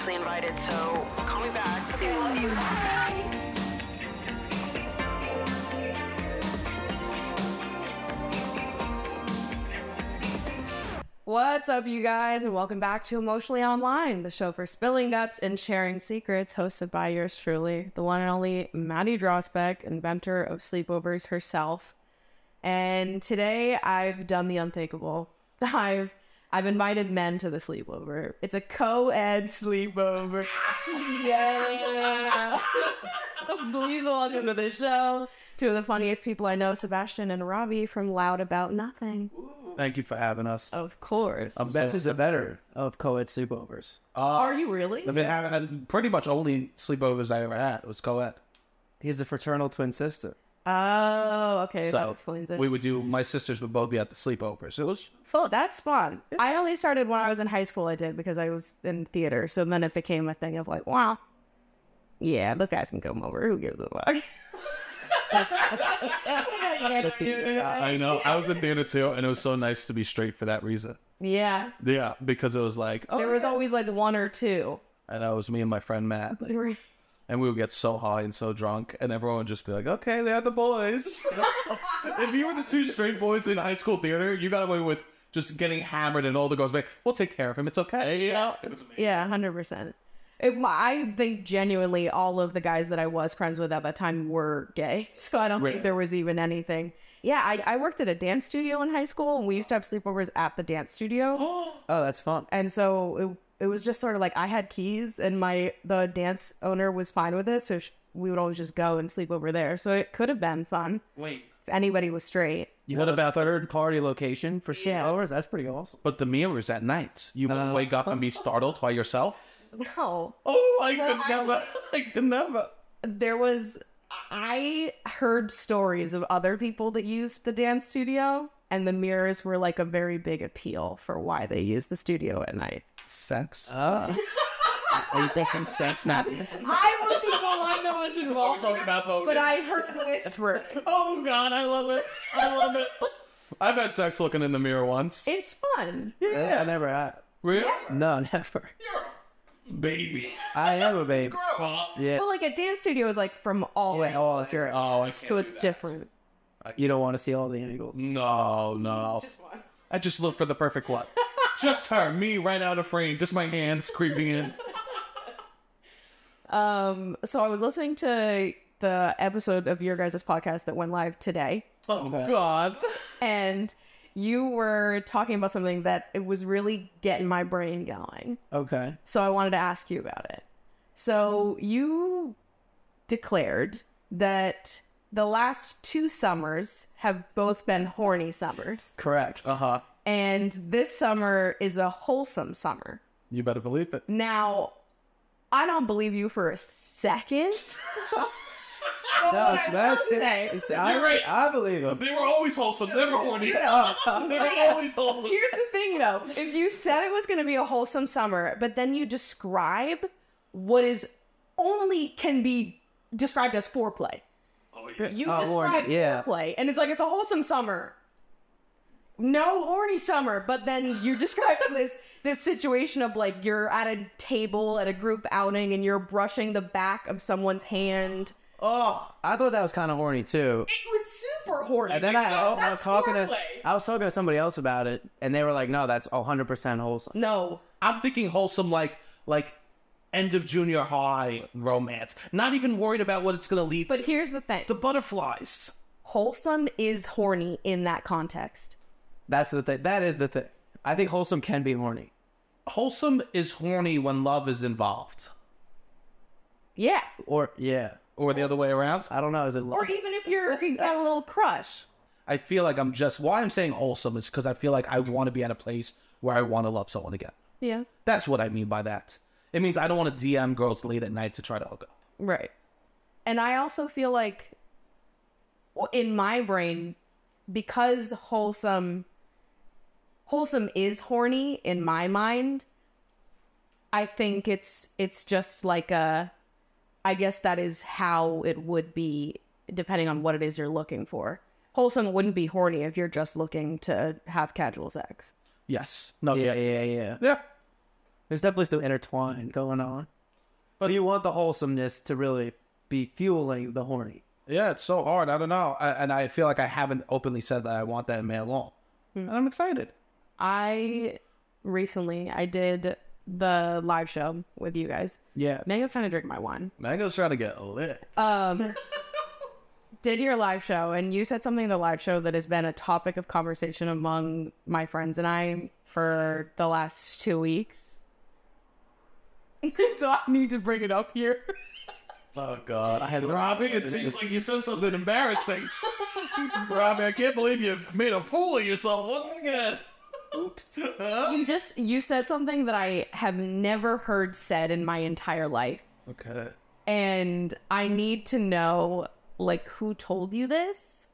obviously invited, so call me back. Okay, I love you. Bye. What's up, you guys, and welcome back to Emotionally Online, the show for spilling guts and sharing secrets, hosted by yours truly, the one and only Maddie Drosbeck, inventor of sleepovers herself. And today I've done the unthinkable. I've invited men to the sleepover. It's a co-ed sleepover. Yeah. Please welcome to the show two of the funniest people I know, Sebastian and Robbie from Loud About Nothing. Thank you for having us. Of course. Ben is a veteran of co-ed sleepovers. Are you really? I mean, I had pretty much only sleepovers I ever had was co-ed. He's a fraternal twin sister. Oh, okay. So that explains it. my sisters would both be at the sleepovers. It was fun. That's fun. I only started when I was in high school, I did, because I was in theater. So then it became a thing of like, wow, yeah, the guys can come over. Who gives a fuck? I know. I was in theater too, and it was so nice to be straight for that reason. Yeah. Yeah, because it was like, There was always like one or two. and that was me and my friend Matt. And we would get so high and so drunk, and everyone would just be like, okay, they're the boys. If you were the two straight boys in high school theater, you got away with just getting hammered, and all the girls were like, we'll take care of him. It's okay. You know? It was amazing. Yeah, 100%. I think genuinely all of the guys that I was friends with at that time were gay. So I don't think there was even anything. Yeah, I worked at a dance studio in high school, and we used to have sleepovers at the dance studio. Oh, that's fun. And so it was just sort of like I had keys, and the dance owner was fine with it, so we would always just go and sleep over there. So it could have been fun. Wait. If anybody was straight. What about third-party location for sleepovers? That's pretty awesome. But the mirrors at night. You would wake up and be startled by yourself? No. Oh, I could never. I heard stories of other people that used the dance studio, and the mirrors were like a very big appeal for why they used the studio at night. Sex? Are you thinking sex now? I wasn't the one that was involved, talking about but I heard the whisper. Oh, God, I love it. I love it. I've had sex looking in the mirror once. It's fun. Yeah, I never had. Really? No, never. You're a baby. I am a babe. Grow up. Yeah. Well, like a dance studio is like from all angles, Oh, I can't so it's do that. different. You don't want to see all the angles. No. Just one. I just look for the perfect one. Just her, me right out of frame, just my hands creeping in. So I was listening to the episode of your guys' podcast that went live today, Oh, God. and you were talking about something that it was really getting my brain going. Okay. So I wanted to ask you about it. So you declared that the last 2 summers have both been horny summers. Correct. Uh-huh. And this summer is a wholesome summer. You better believe it. Now, I don't believe you for a second. No, Sebastian. You're right. I believe him. They were always wholesome, never horny. They were always wholesome. Here's the thing, though, is you said it was going to be a wholesome summer, but then you describe what is only can be described as foreplay. Oh, yeah. You Oh, describe yeah. foreplay, and it's like it's a wholesome summer. No horny summer, but then you describe this situation of like you're at a table at a group outing and you're brushing the back of someone's hand. Oh, I thought that was kind of horny too. It was super horny. And then I was talking foreplay. to somebody else about it, and they were like, "No, that's 100% wholesome." No. I'm thinking wholesome like end of junior high romance. Not even worried about what it's going to lead But to. here's the thing. The butterflies. Wholesome is horny in that context. That's the thing. That is the thing. I think wholesome can be horny. Wholesome is horny when love is involved. Yeah. Or the other way around. I don't know. Is it love? Or even if you got a little crush. I feel like why I'm saying wholesome is because I feel like I want to be at a place where I want to love someone again. Yeah. That's what I mean by that. It means I don't want to DM girls late at night to try to hook up. Right. And I also feel like in my brain, because wholesome is horny in my mind, I think it's just like I guess that is how it would be depending on what it is you're looking for. Wholesome wouldn't be horny if you're just looking to have casual sex. Yes. No. Yeah. Yeah. There's definitely still intertwined going on. But you want the wholesomeness to really be fueling the horny. Yeah, it's so hard. I don't know. And I feel like I haven't openly said that I want that in me alone. And I'm excited. I did the live show with you guys. Yeah. Mango's trying to drink my wine. Mango's trying to get lit. Did your live show, and you said something in the live show that has been a topic of conversation among my friends and I for the last 2 weeks. So I need to bring it up here. Oh, God. Robbie, it seems like you said something embarrassing. Robbie, I can't believe you made a fool of yourself once again. Oops. You said something that I have never heard said in my entire life. Okay. And I need to know, like, who told you this?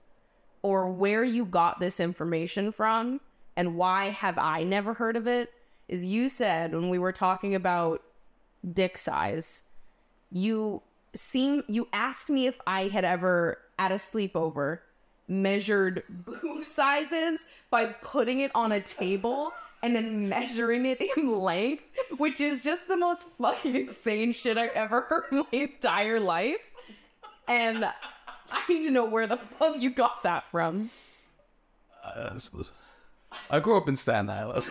Or where you got this information from? And why have I never heard of it? Is you said, when we were talking about dick size, you asked me if I had ever, at a sleepover, measured boob sizes by putting it on a table and then measuring it in length, which is just the most fucking insane shit I've ever heard in my entire life. And I need to know where the fuck you got that from. I grew up in Staten Island. Let's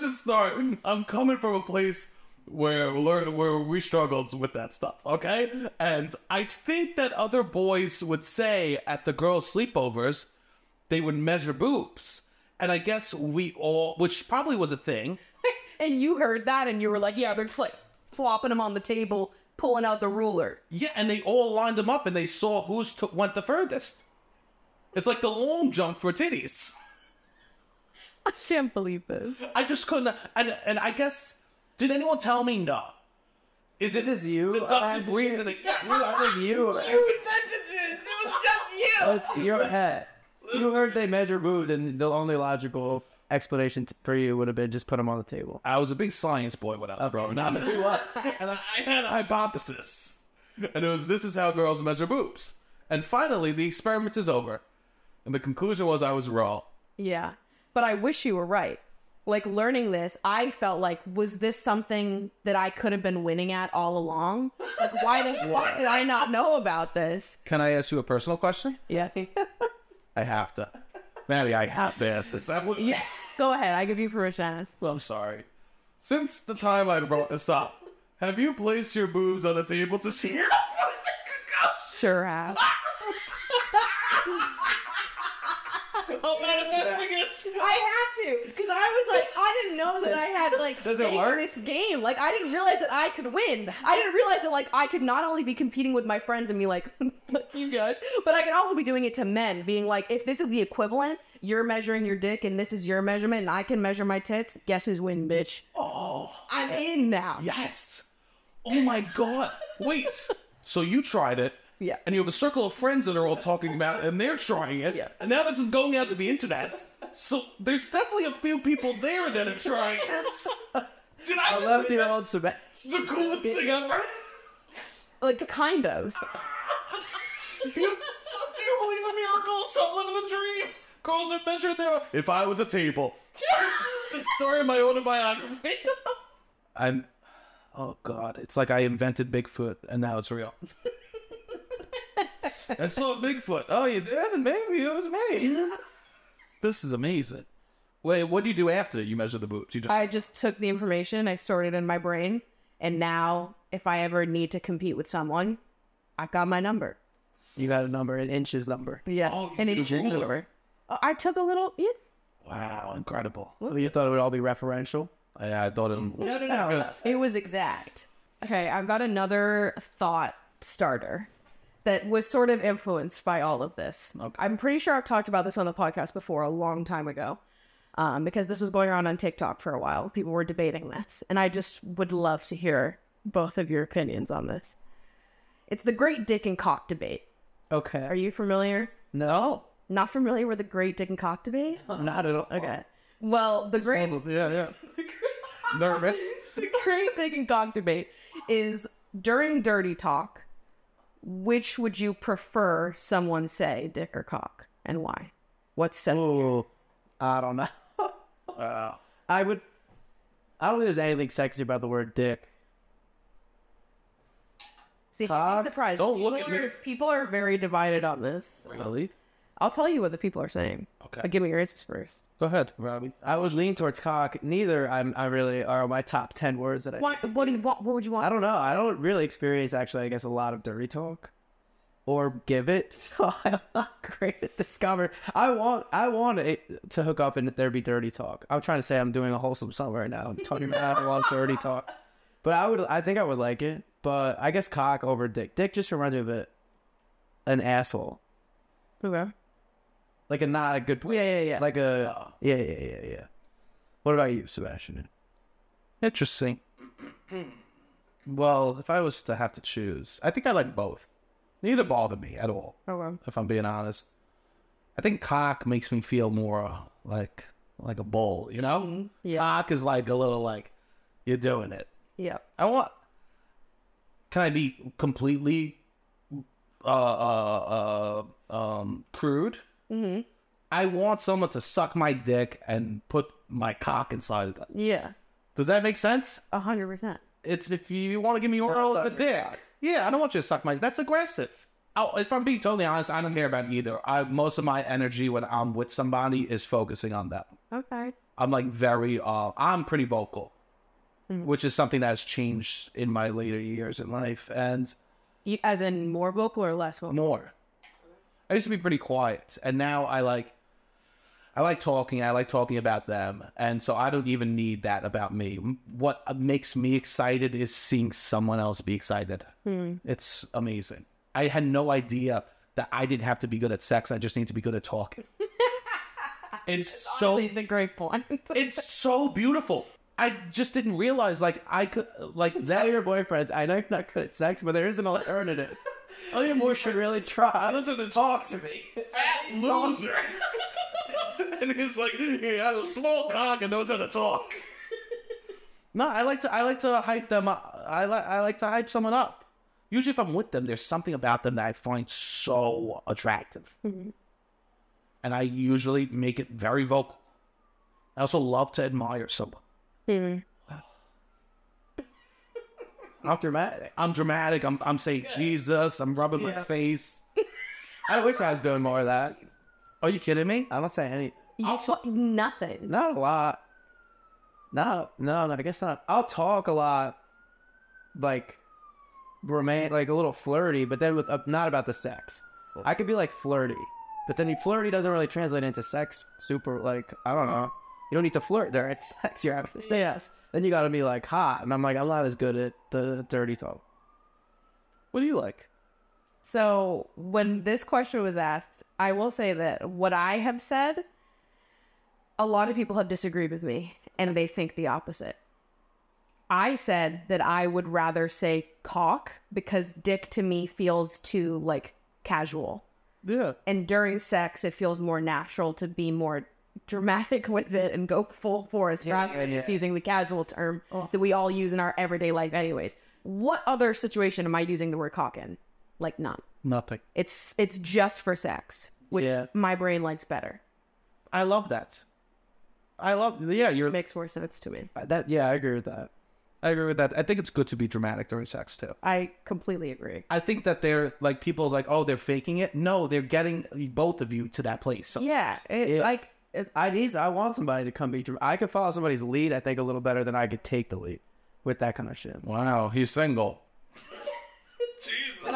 just start. I'm coming from a place where we struggled with that stuff, okay? And I think that other boys would say at the girls' sleepovers, they would measure boobs. And I guess we all, which probably was a thing. And you heard that and you were like, yeah, they're just like flopping them on the table, pulling out the ruler. Yeah, and they all lined them up and they saw went the furthest. It's like the long jump for titties. I can't believe this. I just couldn't, and I guess, did anyone tell me no? Is it you? deductive reasoning? Yes. I think you. You invented this. It was just you. Your head. You heard they measure boobs, and the only logical explanation for you would have been just put them on the table. I was a big science boy when I was growing up. And I had a hypothesis. And it was, this is how girls measure boobs. And finally, the experiment is over. And the conclusion was I was wrong. Yeah. But I wish you were right. Like, learning this, I felt like, was this something that I could have been winning at all along? Like, why the fuck did I not know about this? Can I ask you a personal question? Yes. I have to. Maddie, I have to ask this. Yeah. Go ahead. I give you permission to ask. Well, I'm sorry. Since the time I brought this up, have you placed your boobs on a table to see how far they could go? Sure have. I'm manifesting it. I had to, because I was like, I didn't know that I had, like, Does stake it work? in this game. Like, I didn't realize that I could win. I didn't realize that, like, I could not only be competing with my friends and be like, fuck you guys, but I could also be doing it to men, being like, if this is the equivalent, you're measuring your dick and this is your measurement and I can measure my tits, guess who's winning, bitch? Oh. I'm in now. Yes. Oh my God. Wait. So you tried it. Yeah. And you have a circle of friends that are all talking about it, and they're trying it. Yeah. And now this is going out to the internet. So there's definitely a few people there that are trying it. Did I just say that? Old Sebastian. It's the coolest thing ever. Like, kind of. Do you believe in miracles? I'm living the dream. Girls are measuring their... If I was a table. The story of my autobiography. Oh, God. It's like I invented Bigfoot, and now it's real. I saw Bigfoot. Oh, you did? Maybe it was me. This is amazing. Wait, what do you do after you measure the boobs? I just took the information, I stored it in my brain, and now, if I ever need to compete with someone, I got my number. You got a number, an inches number. Yeah, Oh, you an did a inch ruler. number. I took a little... Yeah. Wow, incredible. Well, you thought it would all be referential? Yeah, I thought it... No. It was exact. Okay, I've got another thought starter that was sort of influenced by all of this. Okay. I'm pretty sure I've talked about this on the podcast before a long time ago, because this was going on TikTok for a while. People were debating this, and I just would love to hear both of your opinions on this. It's the great dick and cock debate. Okay. Are you familiar? No. Not familiar with the great dick and cock debate? Not at all. Okay. Well, the great... Yeah. Nervous. The great dick and cock debate is, during dirty talk, which would you prefer someone say, dick or cock, and why? What's sense? Ooh, I don't know. I don't think there's anything sexy about the word dick. See, Cock? I'm surprised. Don't look at me. People are very divided on this. Really? I'll tell you what the people are saying. Okay. But give me your answers first. Go ahead, Robbie. I would lean towards cock. Neither I really are my top 10 words that I. What do you want? What would you want? I don't know. I don't really experience actually. I guess a lot of dirty talk, or give it. So I'm not great at discover. I want it to hook up and there be dirty talk. I'm trying to say I'm doing a wholesome song right now. I'm talking about a lot of dirty talk, but I think I would like it. But I guess cock over dick. Dick just reminds me of an asshole. Okay. Like a not a good place. Yeah. Like a yeah. What about you, Sebastian? Interesting. Well, if I was to have to choose, I think I like both. Neither bother me at all, Okay. if I'm being honest. I think cock makes me feel more like a bull, you know? Mhm. Yeah. Cock is like a little like, you're doing it. Yeah. Can I be completely crude? Mm-hmm. I want someone to suck my dick and put my cock inside of that. Yeah. Does that make sense? 100%. It's if you want to give me oral, it's a dick. Yeah, I don't want you to suck my. That's aggressive. If I'm being totally honest, I don't care about either. Most of my energy when I'm with somebody is focusing on them. Okay. I'm like I'm pretty vocal, which is something that has changed in my later years in life, and You, as in more vocal or less vocal? more. I used to be pretty quiet, and now I like talking. I like talking about them, and so I don't even need that about me. What makes me excited is seeing someone else be excited. It's amazing. I had no idea that I didn't have to be good at sex. I just need to be good at talking. It's It's a great point. it's so beautiful. I just didn't realize I could Tell your boyfriends, I know you're not good at sex, but there is an alternative. Tell your boy should really try. Listen to Talk to me. fat loser. And he's like, he has a small cock and knows how to talk. No, I like to hype them up. I like to hype someone up. Usually, if I'm with them, there's something about them that I find so attractive, and I usually make it very vocal. I also love to admire someone. I'm dramatic. I'm dramatic. I'm saying Jesus. I'm rubbing my face. I wish I was doing more of that. Are you kidding me? I don't say any. Nothing. Not a lot. No, I guess not. I'll talk a lot, like like a little flirty, but then with not about the sex. I could be like flirty, but then flirty doesn't really translate into sex. Super, like I don't know. You don't need to flirt there. It's sex. You're having to Yes. Then you got to be like hot, and I'm like I'm not as good at the dirty talk. What do you like? So when this question was asked, I will say that what I have said, a lot of people have disagreed with me, and they think the opposite. I said that I would rather say cock because dick to me feels too like casual. Yeah. And during sex, it feels more natural to be more dramatic with it and go full force rather than just using the casual term that we all use in our everyday life anyways. What other situation am I using the word cock in? Like none. Nothing. It's just for sex, which my brain likes better. I love that. You're Makes more sense to me. I agree with that. I agree with that. I think it's good to be dramatic during sex too. I completely agree. I think that they're like people like, oh, they're faking it. No, they're getting both of you to that place. So, Yeah, I want somebody to come be. I could follow somebody's lead. I think a little better than I could take the lead with that kind of shit. wow, he's single. Jesus,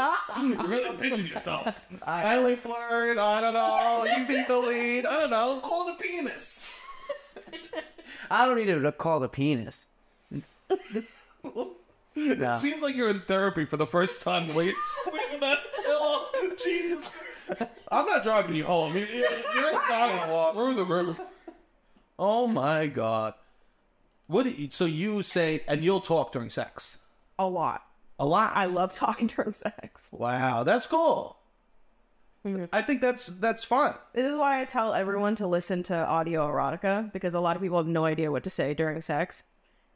you really pitching yourself. I only flirt. I don't know. You take the lead. I don't know. Call it a penis. I don't need to call the penis. It seems like you're in therapy for the first time. Wait, that? Oh, jeez. I'm not driving you home. You're talking a lot. Through the roof. Oh my god. So you say, and you'll talk during sex? a lot. A lot. I love talking during sex. Wow, that's cool. I think that's fun. This is why I tell everyone to listen to audio erotica, because a lot of people have no idea what to say during sex.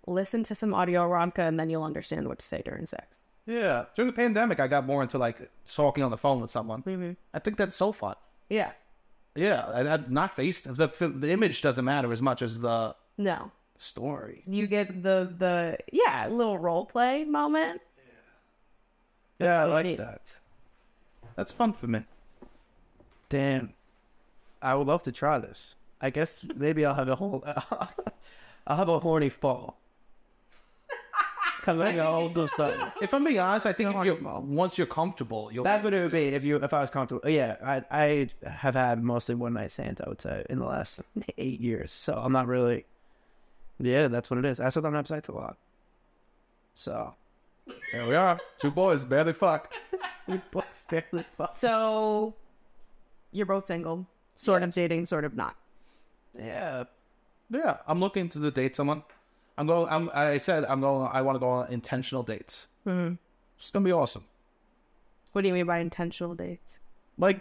Listen to some audio erotica and then you'll understand what to say during sex. Yeah. During the pandemic, I got more into like talking on the phone with someone. I think that's so fun. Yeah. Yeah. Not face. The image doesn't matter as much as the No. story. You get the little role play moment. Yeah, I really like neat. that. That's fun for me. Damn. I would love to try this. I guess maybe I'll have a whole... I'll have a horny fall. Coming out of something. If I'm being honest, I think if Comfortable. once you're comfortable, you'll. That's what it would be if I was comfortable. Yeah, I have had mostly one night stands, I would say, in the last 8 years. So I'm not really. Yeah, that's what it is. I still don't have sex a lot. So There we are. Two boys barely fucked. we both barely fuck. So you're both single, sort of dating, sort of not. Yeah, Yeah, I'm looking to date someone. I want to go on intentional dates. Mm-hmm. It's gonna be awesome. What do you mean by intentional dates? Like,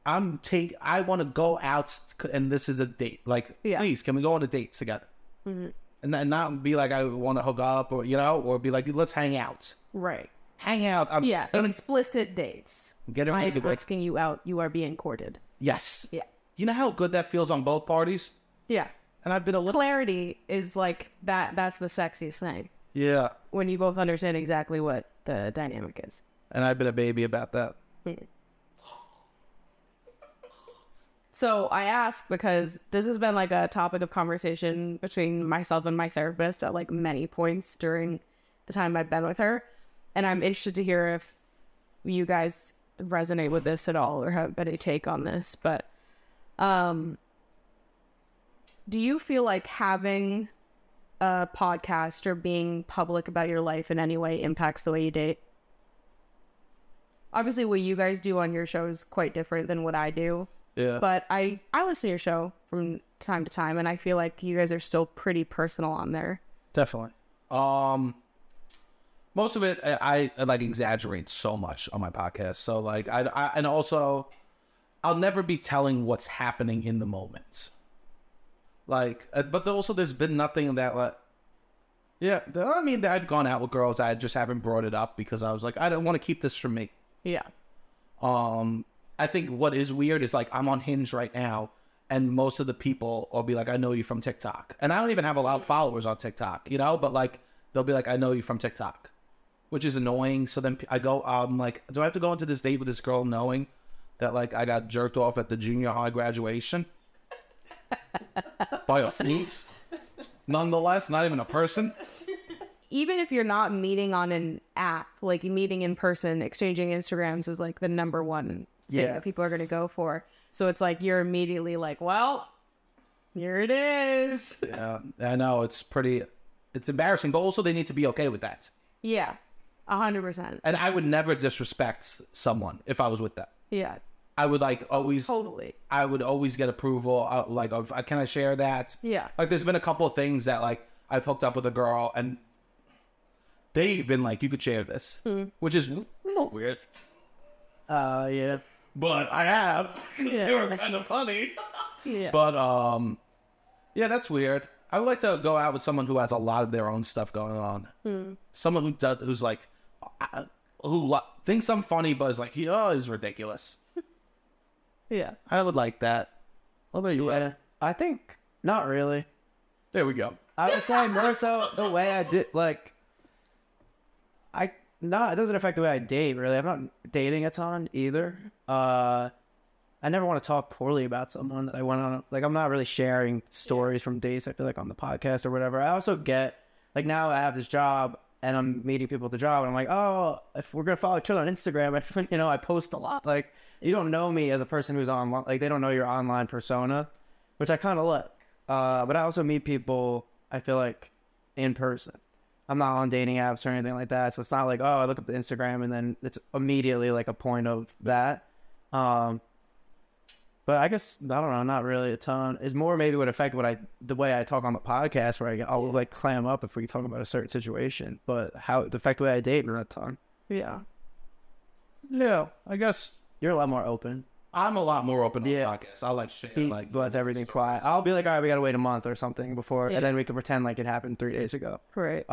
I want to go out, and this is a date. Like, Yeah. please, can we go on a date together? Mm-hmm. And not be like I want to hook up, or or be like, let's hang out. Right. Hang out. I'm Yeah. gonna Explicit dates. get I everybody am asking you out. You are being courted. Yes. Yeah. You know how good that feels on both parties? Yeah. And I've been a little. Clarity is like that. That's the sexiest thing. Yeah. When you both understand exactly what the dynamic is. And I've been a baby about that. So I ask because this has been like a topic of conversation between myself and my therapist at like many points during the time I've been with her. And I'm interested to hear if you guys resonate with this at all or have any take on this. But do you feel like having a podcast or being public about your life in any way impacts the way you date? Obviously, what you guys do on your show is quite different than what I do. Yeah. But I listen to your show from time to time, and I feel like you guys are still pretty personal on there. Definitely. Most of it I like exaggerate so much on my podcast. So like I and also I'll never be telling what's happening in the moment. Like, but also there's been nothing that like, yeah. I mean, I've gone out with girls. I just haven't brought it up because I was like, I don't want to keep this from me. Yeah. I think what is weird is like I'm on Hinge right now, and most of the people will be like, I know you from TikTok, and I don't even have a lot of followers on TikTok, but like they'll be like, I know you from TikTok, which is annoying. So then I go, like, do I have to go into this date with this girl knowing that like I got jerked off at the junior high graduation by a flute? Nonetheless, not even a person. Even if you're not meeting on an app, like meeting in person, exchanging Instagrams is like the number one thing that people are going to go for. So it's like you're immediately like, well, here it is. Yeah, I know it's embarrassing, but also they need to be okay with that. Yeah, 100%. And I would never disrespect someone if I was with them. Yeah, I would like always. totally. I would always get approval. Like, of can I share that? Yeah. Like, there's been a couple of things that like I've hooked up with a girl and they've been like, you could share this, which is a little weird. Yeah. But I have. 'Cause Yeah. they were kind of funny. Yeah. But yeah, that's weird. I would like to go out with someone who has a lot of their own stuff going on. Someone who's like, thinks I'm funny, but is like, he's ridiculous. Yeah. I would like that. What about you? Yeah. I think not really. There we go. I would say more so the way I did, like, it doesn't affect the way I date, really. I'm not dating a ton either. I never want to talk poorly about someone that I went on. Like, I'm not really sharing stories from dates, I feel like, on the podcast or whatever. I also get, like, now I have this job and I'm meeting people at the job and I'm like, oh, if we're going to follow each other on Instagram, I post a lot. Like, you don't know me as a person who's online. Like, they don't know your online persona, which I kind of like. But I also meet people, I feel like, in person. I'm not on dating apps or anything like that. So it's not like, oh, I look up the Instagram and then it's immediately like a point of that. But I guess, I don't know, not really a ton. It's more maybe would affect the way I talk on the podcast, where I'll like clam up if we talk about a certain situation. But how it affect the way I date, not a ton. Yeah. Yeah, I guess You're a lot more open. I'm a lot more open to Yeah. podcasts. I like shit. He Like, lets everything quiet. I'll be like, all right, we gotta wait a month or something before, Yeah. and then we can pretend like it happened 3 days ago. Right.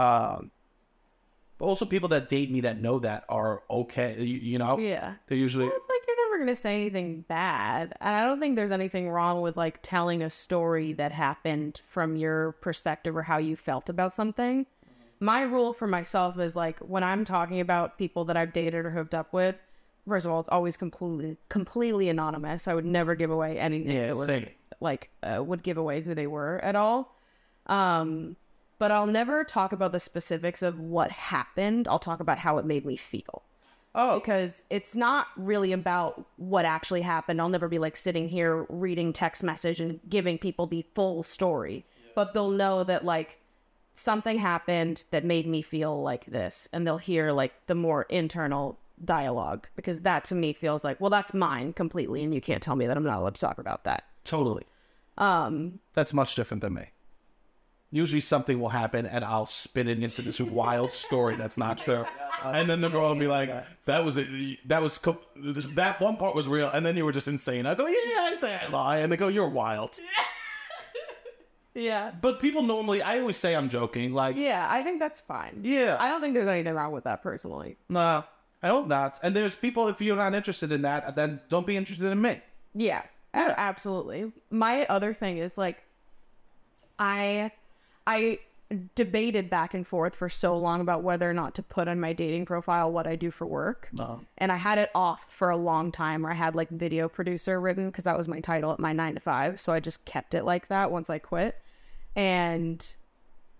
but also people that date me that know that are okay. You know, Yeah. they're usually It's like you're never going to say anything bad. And I don't think there's anything wrong with like telling a story that happened from your perspective or how you felt about something. My rule for myself is like when I'm talking about people that I've dated or hooked up with, first of all, it's always completely anonymous. I would never give away anything that was like would give away who they were at all. But I'll never talk about the specifics of what happened. I'll talk about how it made me feel. Oh, Because it's not really about what actually happened. I'll never be like sitting here reading text message and giving people the full story. But they'll know that like something happened that made me feel like this. And they'll hear like the more internal dialogue. Because that to me feels like, well, that's mine completely. And you can't tell me that I'm not allowed to talk about that. totally. That's much different than me. Usually something will happen and I'll spin it into this wild story that's not true. And then the girl will be like, that one part was real. And then you were just insane. I go, yeah, I say I lie. And they go, you're wild. Yeah. But people normally, I always say I'm joking. Like, Yeah, I think that's fine. yeah, I don't think there's anything wrong with that personally. nah, I hope not. And there's people, if you're not interested in that, then don't be interested in me. Yeah, Yeah. absolutely. My other thing is like, I debated back and forth for so long about whether or not to put on my dating profile what I do for work. And I had it off for a long time where I had like video producer written because that was my title at my 9 to 5. So I just kept it like that once I quit. And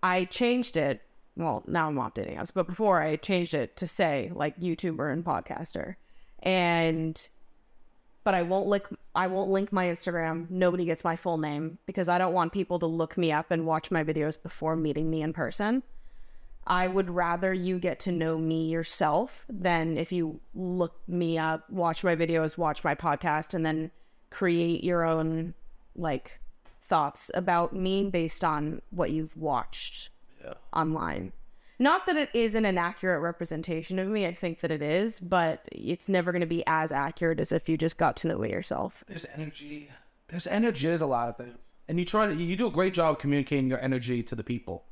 I changed it. Well, now I'm off dating apps, but before I changed it to say like YouTuber and podcaster. But I won't link my Instagram. Nobody gets my full name because I don't want people to look me up and watch my videos before meeting me in person. I would rather you get to know me yourself than if you look me up, watch my videos, watch my podcast, and then create your own like thoughts about me based on what you've watched online. Not that it isn't an accurate representation of me. I think that it is, but it's never going to be as accurate as if you just got to know me yourself. There's energy. There's a lot of things. And you do a great job communicating your energy to the people.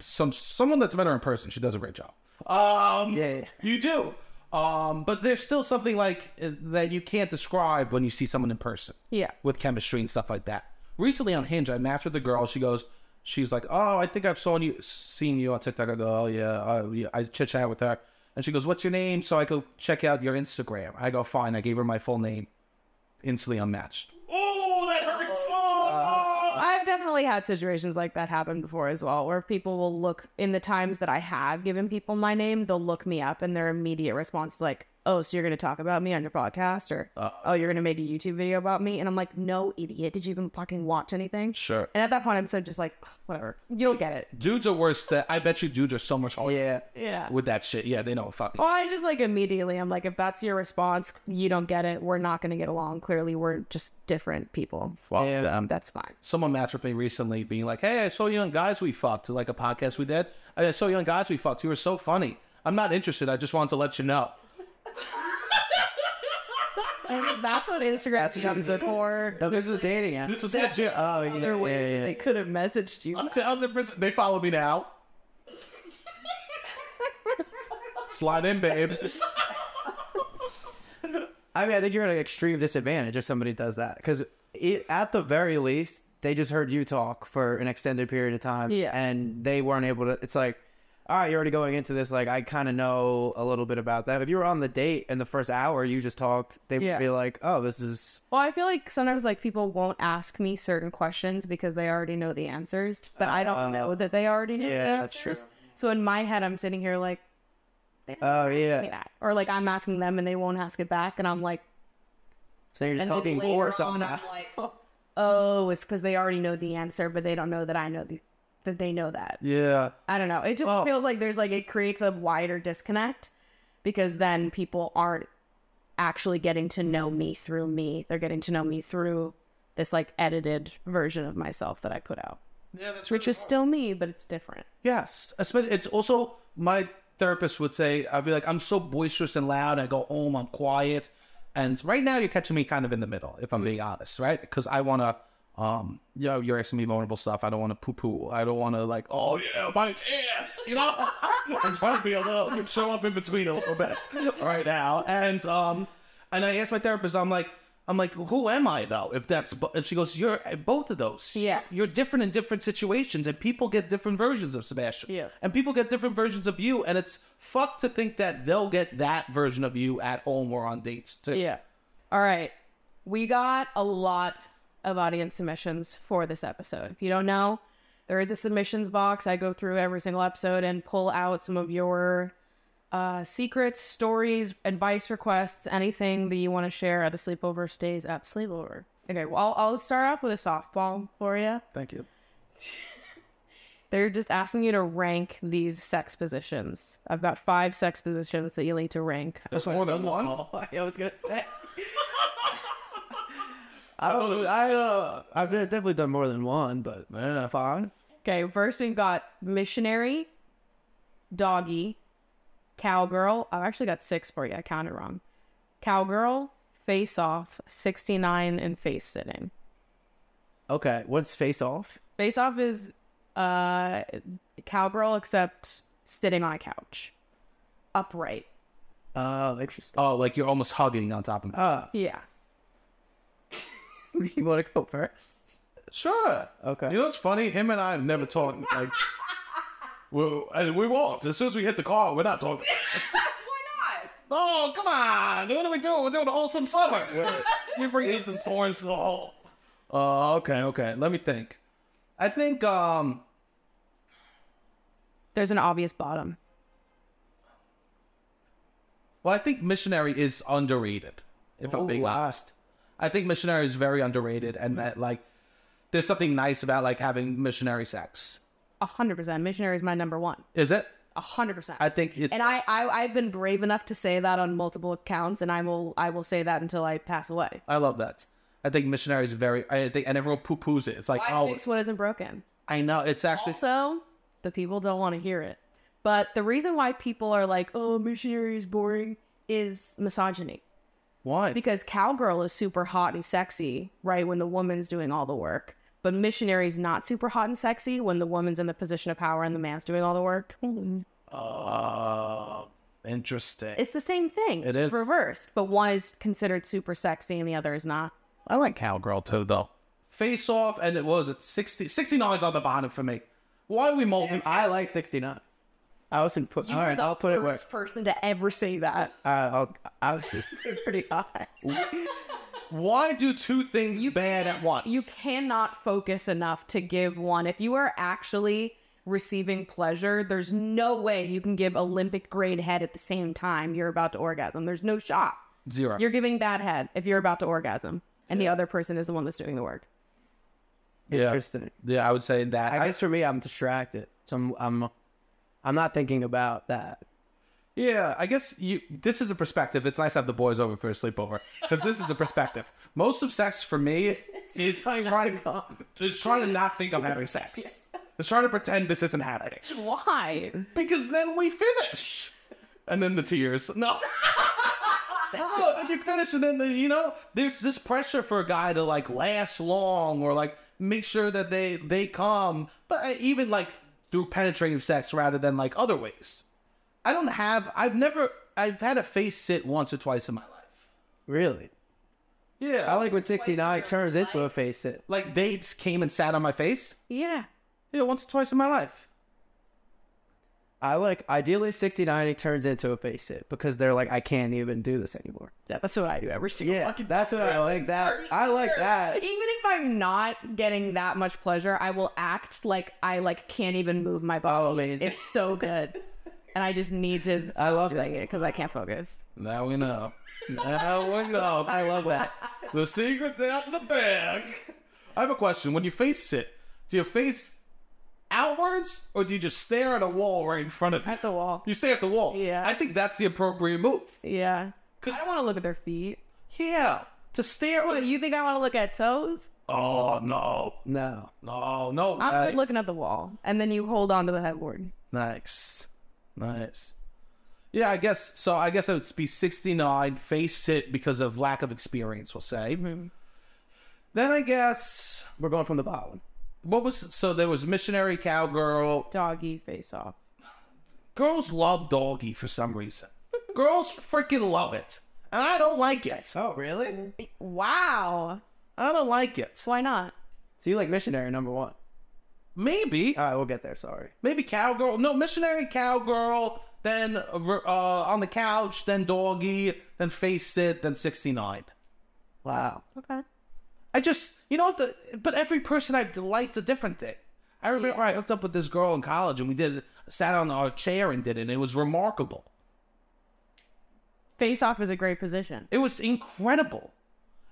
Someone that's met her in person, she does a great job. Yeah. You do. But there's still something like that you can't describe when you see someone in person. Yeah. With chemistry and stuff like that. Recently on Hinge, I matched with a girl. She's like, oh, I think I've seen you on TikTok. I go, oh yeah. I chit chat with her, and she goes, what's your name? So I go check out your Instagram. I go, fine. I gave her my full name. Instantly unmatched. Oh, that hurts. I've definitely had situations like that happen before as well, where people will look in the times that I have given people my name, they'll look me up and their immediate response is like, oh, so you're going to talk about me on your podcast? Or, oh, you're going to make a YouTube video about me? And I'm like, no, idiot. Did you even fucking watch anything? Sure. And at that point, I'm so just like, whatever. You don't get it. Dudes are worse. I bet you dudes are so much harder. Yeah. With that shit. Yeah, they don't fucking. Well, I just like immediately, I'm like, if that's your response, you don't get it. We're not going to get along. Clearly, we're just different people. Fuck Yeah. them. That's fine. Someone matched with me recently being like, hey, I saw you on Guys We Fucked, like a podcast we did. I saw you on Guys We Fucked. You were so funny. I'm not interested. I just wanted to let you know. And that's what Instagram comes in for. No, this is a dating app. This is legit. Oh, yeah. Other ways that they could have messaged you. They follow me now. Slide in, babes. I mean, I think you're at an extreme disadvantage if somebody does that. Because at the very least, they just heard you talk for an extended period of time. Yeah. And they weren't able to... It's like, all right, you're already going into this. Like, I kind of know a little bit about that. If you were on the date and the first hour you just talked, they would be like, oh, this is... Well, I feel like sometimes like people won't ask me certain questions because they already know the answers, but I don't know that they already know the that's answers. true. So in my head, I'm sitting here like, they don't Oh, ask me yeah. that. Or like I'm asking them and they won't ask it back, and I'm like, So you're just and then talking later more on, something. I'm like, oh, it's because they already know the answer, but they don't know that I know that they know that. Yeah. I don't know. It just feels like there's like, it creates a wider disconnect because then people aren't actually getting to know me through me. They're getting to know me through this like edited version of myself that I put out. Yeah, that's Which is still me, but it's different. Yes. It's also, my therapist would say, I'd be like, I'm so boisterous and loud. I go home, I'm quiet. And right now you're catching me kind of in the middle, if I'm being honest, right? Because I want to, you're asking me vulnerable stuff. I don't want to poo-poo. I don't want to like, oh yeah, my ass, you know? I'm trying to be show up in between a little bit right now. And And I asked my therapist, I'm like, who am I though? If that's, and she goes, you're both of those. Yeah. You're different in different situations, and people get different versions of Sebastian. Yeah. And people get different versions of you, and it's fucked to think that they'll get that version of you at home or on dates too. Yeah. All right. We got a lot of audience submissions for this episode. If you don't know, there is a submissions box. I go through every single episode and pull out some of your secrets, stories, advice requests, anything that you want to share at the sleepover stays at sleepover. Okay, well, I'll start off with a softball for you. Thank you. They're just asking you to rank these sex positions. I've got 5 sex positions that you need to rank. There's more than one. I was gonna say. I've definitely done more than one, but fine. Okay, first we've got missionary, doggy, cowgirl. I've actually got 6 for you. I counted wrong. Cowgirl, face off, 69, and face sitting. Okay, what's face off? Face off is cowgirl except sitting on a couch, upright. Oh, interesting. Oh, like you're almost hugging on top of me. Yeah. You want to go first? Sure. Okay. You know what's funny? Him and I have never talked like. And we won't. As soon as we hit the car, we're not talking. Why not? Oh, come on. What are we doing? We're doing a wholesome summer. We bring these and thorns to the hole. Okay. Let me think. I think, There's an obvious bottom. well, I think missionary is underrated. If I'm being honest. I think missionary is very underrated, and that, like, there's something nice about, like, having missionary sex. 100%. Missionary is my number 1. Is it? 100%. I think it's... And I've been brave enough to say that on multiple accounts, and I will say that until I pass away. I love that. I think missionary is very... I think, and everyone poo-poos it. It's like, Why fix what isn't broken? I know. It's actually... Also, the people don't want to hear it. But the reason why people are like, oh, missionary is boring, is misogyny. Why? Because cowgirl is super hot and sexy, right, when the woman's doing all the work. But missionary is not super hot and sexy when the woman's in the position of power and the man's doing all the work. Interesting. It's the same thing. It It's is. reversed. But one is considered super sexy and the other is not. I like cowgirl too, though. Face off, and it was at 69's on the bottom for me. Why are we multitasking? I like 69. I was put. All right, I'll put it where. First person to ever say that. I was pretty high. Why do 2 things bad at once? You cannot focus enough to give one. If you are actually receiving pleasure, there's no way you can give Olympic grade head at the same time you're about to orgasm. There's no shot. 0. You're giving bad head if you're about to orgasm, and the other person is the one that's doing the work. Interesting. Yeah, I would say that. I guess for me, I'm distracted, so I'm not thinking about that. Yeah, I guess this is a perspective. It's nice to have the boys over for a sleepover, because this is a perspective. Most of sex for me is trying to not think I'm having sex. It's trying to pretend this isn't happening. Why? Because then we finish. And then the tears. No. No, then you finish, and then, there's this pressure for a guy to, like, last long or, like, make sure that they come. But even, like, through penetrative sex rather than, like, other ways. I've had a face sit once or twice in my life. Really? Yeah. I like when 69 turns into a face sit. Like, dates came and sat on my face. Yeah. Yeah, once or twice in my life. I like, ideally 69 it turns into a face sit because they're like, I can't even do this anymore. Yeah, that's what I do every single fucking that's what I like. I like that. Even if I'm not getting that much pleasure, I will act like I can't even move my body. Oh, amazing. It's so good. And I just need to I love it because I can't focus. Now we know. Now we know. I love that. The secret's out in the bag. I have a question. When you face sit, do you face outwards, or do you just stare at a wall right in front of you? At the wall. You stare at the wall. Yeah. I think that's the appropriate move. Yeah. 'Cause- I don't want to look at their feet. Yeah. To stare. What, you think I want to look at toes? Oh, no. No. No. I'm good looking at the wall. And then you hold on to the headboard. Nice. Yeah, I guess it would be 69, face sit because of lack of experience, we'll say. Mm-hmm. Then I guess, We're going from the bottom. so there was missionary, cowgirl. Doggy, face off. Girls love doggy for some reason. Girls freaking love it. And I don't like it. Oh, really? Wow. I don't like it. Why not? So you like missionary number one? Maybe. All right, we'll get there. Sorry. Maybe cowgirl. No, missionary, cowgirl, then on the couch, then doggy, then face sit, then 69. Wow. Okay. I just, but every person I liked a different thing. I remember I hooked up with this girl in college and we sat on our chair and did it, and it was remarkable. Face off is a great position. It was incredible.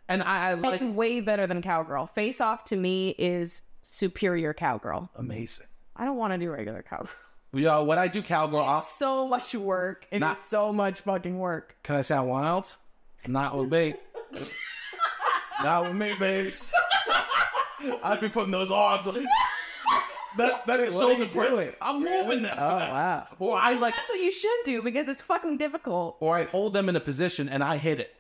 And I like... It's way better than cowgirl. Face off to me is superior cowgirl. Amazing. I don't want to do regular cowgirl. Yo, when I do cowgirl, It's so much work. It is so much fucking work. Can I sound wild? Not with me. Not with me, babes. I'd be putting those arms on. That's a shoulder press. I'm moving them. Oh, wow. Or I like... That's what you should do because it's fucking difficult. Or I hold them in a position and I hit it.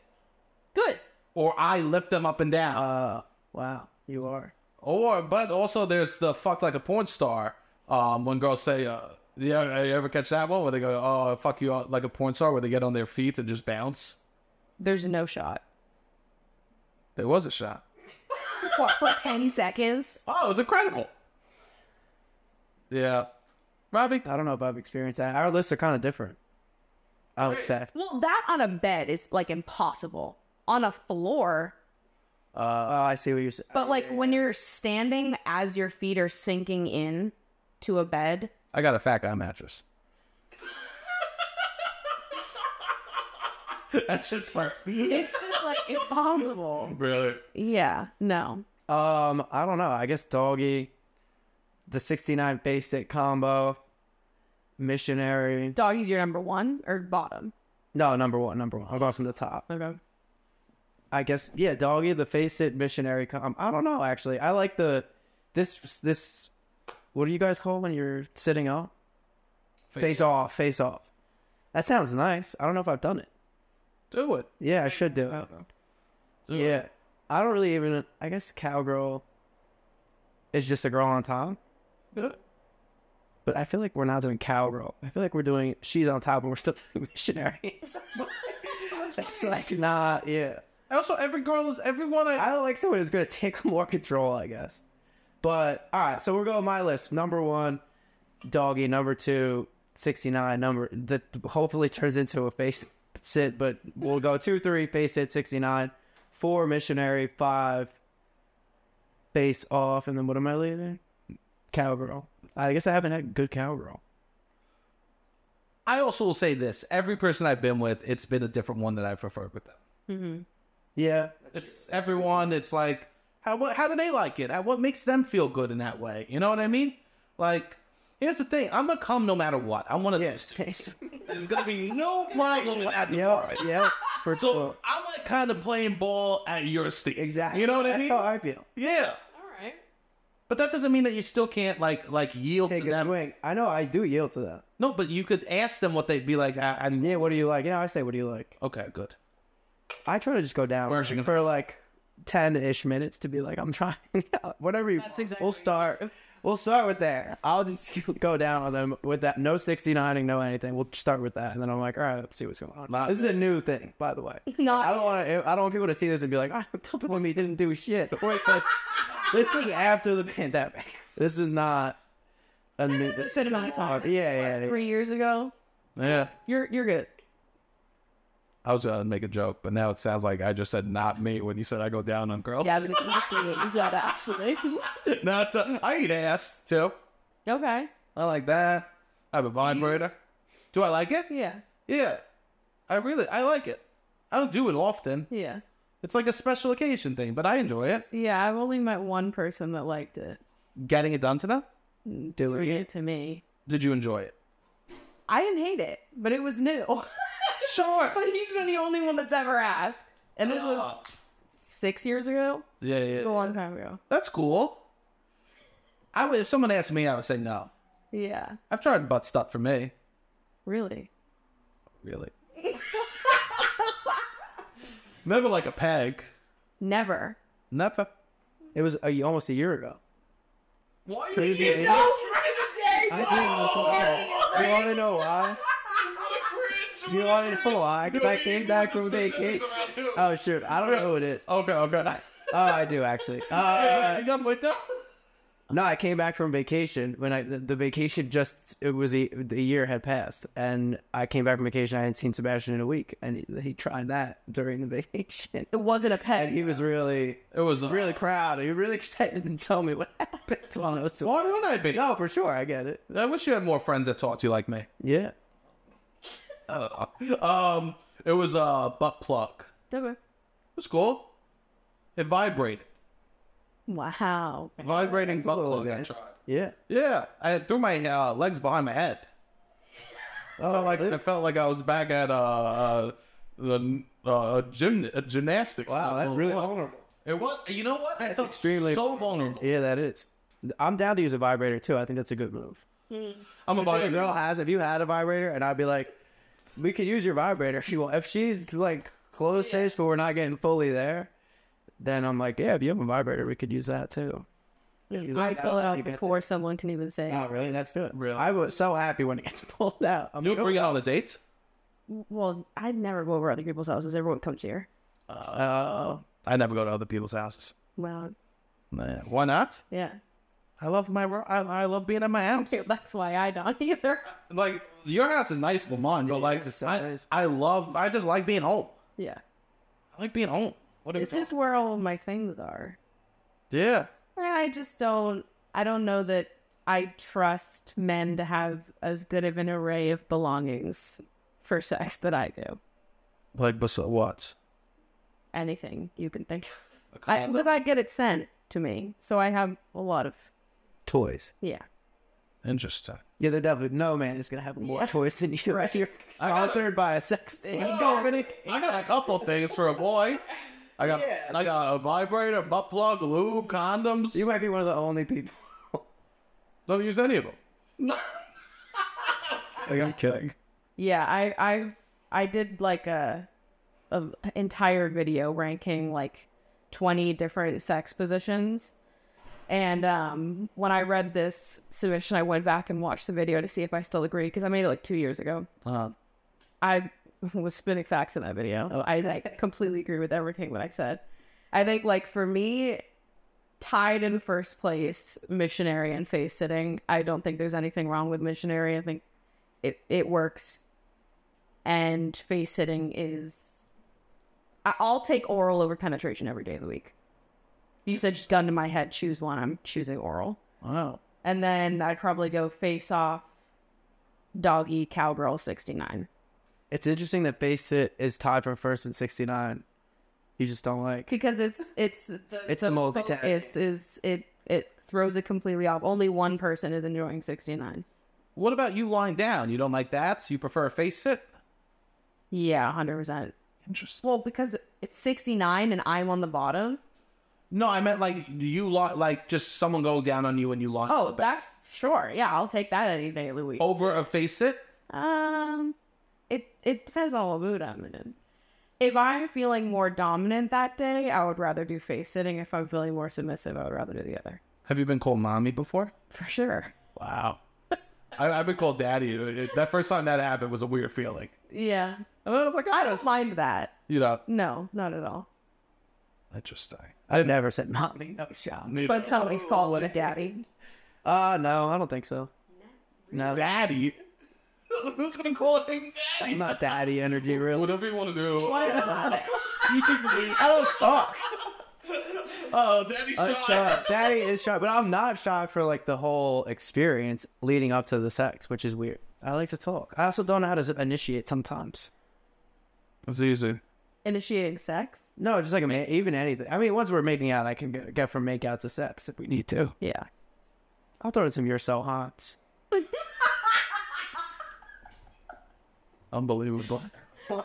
Good. Or I lift them up and down. Wow. You are. But also there's the fuck like a porn star. When girls say, you ever catch that one where they go, oh, fuck you like a porn star, where they get on their feet and just bounce? There's no shot. There was a shot. What, for 10 seconds? Oh, it was incredible. Yeah. Robbie? I don't know if I've experienced that. Our lists are kind of different, I would say. Well, that on a bed is like impossible. On a floor. Oh, I see what you're saying. But like when you're standing as your feet are sinking in to a bed. I got a fat guy mattress. That shit's fire. It's just like impossible. Really? Yeah, no. I don't know. I guess doggy, the 69 basic combo, missionary. Doggy's your number one or bottom? No, number one. I'm going from the top. Okay. I guess, yeah, doggy, the face it, missionary combo. I don't know, actually. I like this, what do you guys call when you're sitting up? Face off. That sounds nice. I don't know if I've done it. Do it. Yeah, I should do it. Yeah. I don't really even, I guess cowgirl is just a girl on top. Yeah. But I feel like we're not doing cowgirl. I feel like we're doing, she's on top and we're still doing missionary. It's like, not, yeah. Also, everyone I like someone who's going to take more control, I guess. But, all right, so we're going my list. Number one, doggy. Number two, 69. That hopefully turns into a face sit, but we'll go 2, 3, face sit, 69. 4, missionary. 5, face off. And then what am I leaving? Cowgirl. I guess I haven't had good cowgirl. I also will say this. Every person I've been with, it's been a different one that I preferred with them. Mm-hmm. Yeah. It's everyone. It's like, how do they like it? What makes them feel good in that way? You know what I mean? Like, here's the thing. I'm going to come no matter what. I'm one of those. There's going to be no problem at the bar. Yeah. So I'm like kind of playing ball at your stage. Exactly. You know what I mean? That's how I feel. Yeah. All right. But that doesn't mean that you still can't like yield Take to a them. swing. I know I do yield to that. No, but you could ask them what they'd be like. Yeah, what do you like? I say, what do you like? Okay, good. I try to just go down Where's she gonna- for like 10-ish minutes to be like, I'm trying. Whatever you. That's exactly We'll start with there. I'll just go down on them with that. No 69ing, no anything. We'll start with that, and then I'm like, all right, let's see what's going on. This is a new thing, by the way. I don't want people to see this and be like, oh, telling me didn't do shit. Wait, this is after the pandemic. This is not a new. Said amount of time. Yeah. 3 years ago. Yeah. You're good. I was gonna make a joke, but now it sounds like I just said not me when you said I go down on girls. Yeah, but it's not you said actually. No, I eat ass too. Okay. I like that. I have a vibrator. Do I like it? Yeah. Yeah. I like it. I don't do it often. Yeah. It's like a special occasion thing, but I enjoy it. Yeah, I've only met one person that liked it. Getting it done to them? Doing it to me. Did you enjoy it? I didn't hate it, but it was new. Sure. But he's been the only one that's ever asked. And this was 6 years ago? Yeah. A long time ago. That's cool. If someone asked me, I would say no. Yeah. I've tried butt stuff for me. Really? Really? Never like a peg. Never. Never. It was almost a year ago. Why are Crazy, you I didn't know. You want to know why? You want to know why? Because I came back from vacation. Oh, shoot. I don't know who it is. Okay. Oh, I do, actually. You got with that? No, I came back from vacation when the vacation the year had passed, and I came back from vacation. I hadn't seen Sebastian in a week, and he tried that during the vacation. It wasn't a pet. And he was really proud. He was really excited to tell me what happened while I was. Why wouldn't I be? No, for sure, I get it. I wish you had more friends that talked to you like me. Yeah. It was a butt plug. Okay. It was cool. It vibrated. Wow. Vibrating butt cool, plug. I guys. tried. Yeah. Yeah, I threw my legs behind my head. I felt like I was back at gymnastics. Wow, that's really vulnerable. It was. You know what? I felt extremely so vulnerable. Yeah, that is. I'm down to use a vibrator too. I think that's a good move. I'm a If a vibrator. girl if you had a vibrator, and I'd be like, we could use your vibrator if she will. If she's like close-ish, but we're not getting fully there, then I'm like, yeah, if you have a vibrator, we could use that too. I pull it out before someone can even say. Oh, really? That's good. Really? I was so happy when it gets pulled out. You bring it on a date? Well, I'd never go over other people's houses. Everyone comes here. I never go to other people's houses. Well, Nah, why not? yeah. I love I love being at my house. That's why I don't either. Like your house is nicer than mine, but like it's so I nice. I just like being home. Yeah. I like being home. It's just where all of my things are. Yeah. And I just don't know that I trust men to have as good of an array of belongings for sex that I do. Like what? Anything you can think of. Because I get it sent to me. So I have a lot of, Toys. yeah. Interesting. Yeah, they're definitely no man is gonna have more toys than you. Right. You're sponsored by a sex I got a couple things for a boy. I got a vibrator, butt plug, lube, condoms. You might be one of the only people. Don't use any of them. Like, I'm kidding. Yeah, I did like a entire video ranking like 20 different sex positions. And when I read this submission, I went back and watched the video to see if I still agree, because I made it like 2 years ago. I was spitting facts in that video. I like completely agree with everything that I said. I think like for me, tied in first place, missionary and face sitting. I don't think there's anything wrong with missionary. I think it works. And face sitting is, I'll take oral over penetration every day of the week. You said just gun to my head, choose one. I'm choosing oral. Wow. And then I'd probably go face off, doggy, cowgirl, 69. It's interesting that face sit is tied for first and 69. You just don't like. Because it's the multitasking. It throws it completely off. Only one person is enjoying 69. What about you lying down? You don't like that? So you prefer a face sit? Yeah, 100%. Interesting. Well, because it's 69 and I'm on the bottom. No, I meant like you like just someone go down on you and you lie. Oh, that's sure. Yeah, I'll take that any day of the week. Over a face sit? It depends on what mood I'm in. If I'm feeling more dominant that day, I would rather do face sitting. If I'm feeling more submissive, I would rather do the other. Have you been called mommy before? For sure. Wow. I've been called daddy. That first time that happened was a weird feeling. Yeah. And then I was like, I don't mind that. You know. No, not at all. Interesting. I've never said mommy. No shot. But somebody's calling it daddy. No, I don't think so. No. Daddy? Who's going to call him daddy? I'm not daddy energy, really. Whatever you want to do. Why not? You can leave. I don't talk. Oh, daddy's shy. Daddy is shy, but I'm not shy for like the whole experience leading up to the sex, which is weird. I like to talk. I also don't know how to initiate sometimes. It's easy. Initiating sex? No, just like even anything. I mean, once we're making out, I can get from make out to sex if we need to. Yeah. I'll throw in some "You're So Hot." Unbelievable. You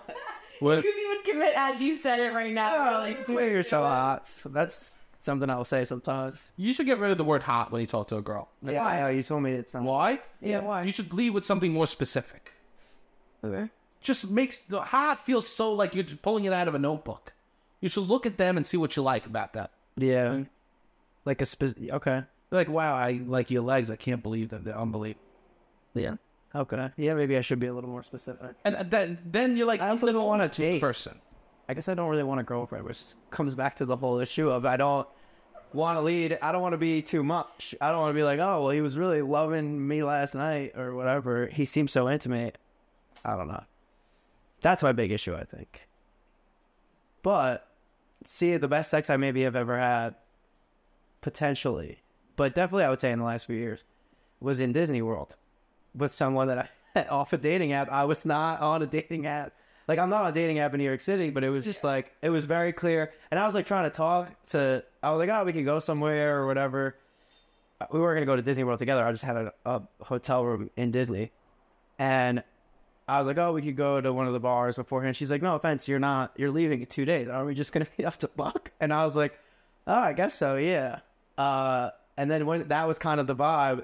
What? couldn't even commit as you said it right now. Like, You're so hot. So that's something I'll say sometimes. You should get rid of the word hot when you talk to a girl. Yeah, I know, you told me it's something. Why? Yeah, why? You should lead with something more specific. Okay. Just makes the hot feel so like you're pulling it out of a notebook. You should look at them and see what you like about that. Yeah. Like okay. Like, wow, I like your legs. I can't believe that they're unbelievable. Yeah. Okay. Yeah, maybe I should be a little more specific. And then you're like, I don't want to date. person. I guess I don't really want a girlfriend, which comes back to the whole issue of I don't want to lead. I don't want to be too much. I don't want to be like, oh, well, he was really loving me last night or whatever. He seems so intimate. I don't know. That's my big issue, I think. But, see, the best sex I maybe have ever had, potentially, but definitely I would say in the last few years, was in Disney World with someone that I off a dating app. I was not on a dating app. Like, I'm not on a dating app in New York City, but it was just like, it was very clear. And I was like trying to talk to, I was like, oh, we could go somewhere or whatever. We weren't going to go to Disney World together. I just had a hotel room in Disney. And I was like, oh, we could go to one of the bars beforehand. She's like, no offense, you're leaving in 2 days. Are we just going to meet up to fuck? And I was like, oh, I guess so, yeah. And then when that was kind of the vibe,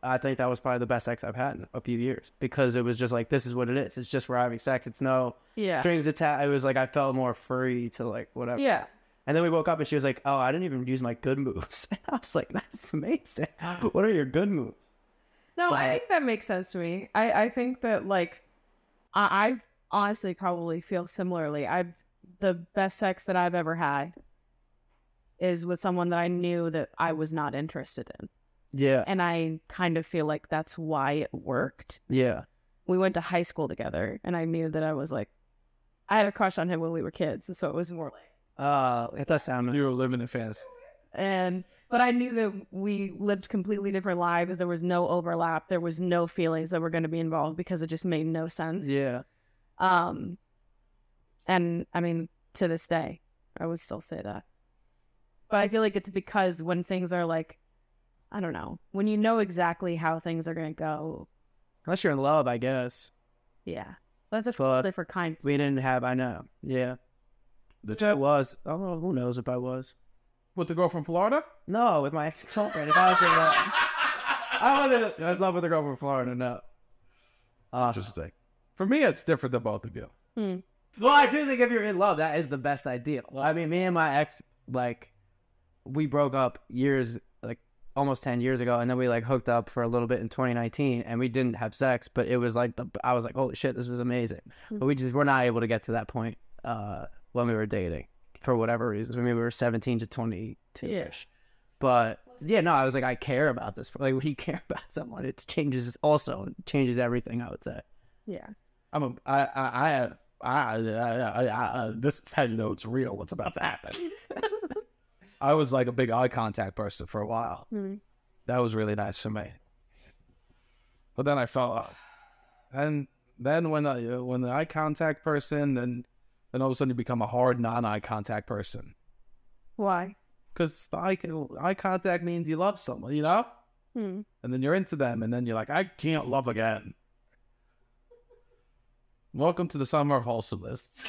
I think that was probably the best sex I've had in a few years, because it was just like, this is what it is. It's just we're having sex. It's no strings attached. It was like I felt more free to like whatever. Yeah. And then we woke up and she was like, oh, I didn't even use my good moves. And I was like, that's amazing. What are your good moves? No, I think that makes sense to me. I think that like I honestly probably feel similarly. The best sex that I've ever had is with someone that I knew that I was not interested in. Yeah. And I kind of feel like that's why it worked. Yeah. We went to high school together, and I knew that I was like, I had a crush on him when we were kids, and so it was more like, it does sound. You were living in fantasy. But I knew that we lived completely different lives. There was no overlap. There was no feelings that were going to be involved because it just made no sense. Yeah. And I mean, to this day, I would still say that. But I feel like it's because when things are like, I don't know, when you know exactly how things are going to go. Unless you're in love, I guess. Yeah. That's a But different kind. We didn't have, I know. Yeah. Which I was. I don't know. Who knows if I was. With the girl from Florida? No, with my ex-girlfriend. If I was in love. I wasn't in love with a girl from Florida, no. Interesting. For me, it's different than both of you. Well, I do think if you're in love, that is the best ideal. I mean, me and my ex, like, we broke up almost 10 years ago, and then we like hooked up for a little bit in 2019, and we didn't have sex, but it was like I was like, holy shit, this was amazing. But we're not able to get to that point when we were dating for whatever reasons. I mean, we were 17 to 22-ish. But yeah, no, I was like, I care about this. Like, when you care about someone, it changes everything, I would say. Yeah. This is how you know it's real, what's about to happen. I was like a big eye contact person for a while. That was really nice for me. But then I felt, and then when the eye contact person, then all of a sudden you become a hard non-eye contact person. Why? Because eye contact means you love someone, you know? And then you're into them, and then you're like, I can't love again. Welcome to the summer of wholesomeness.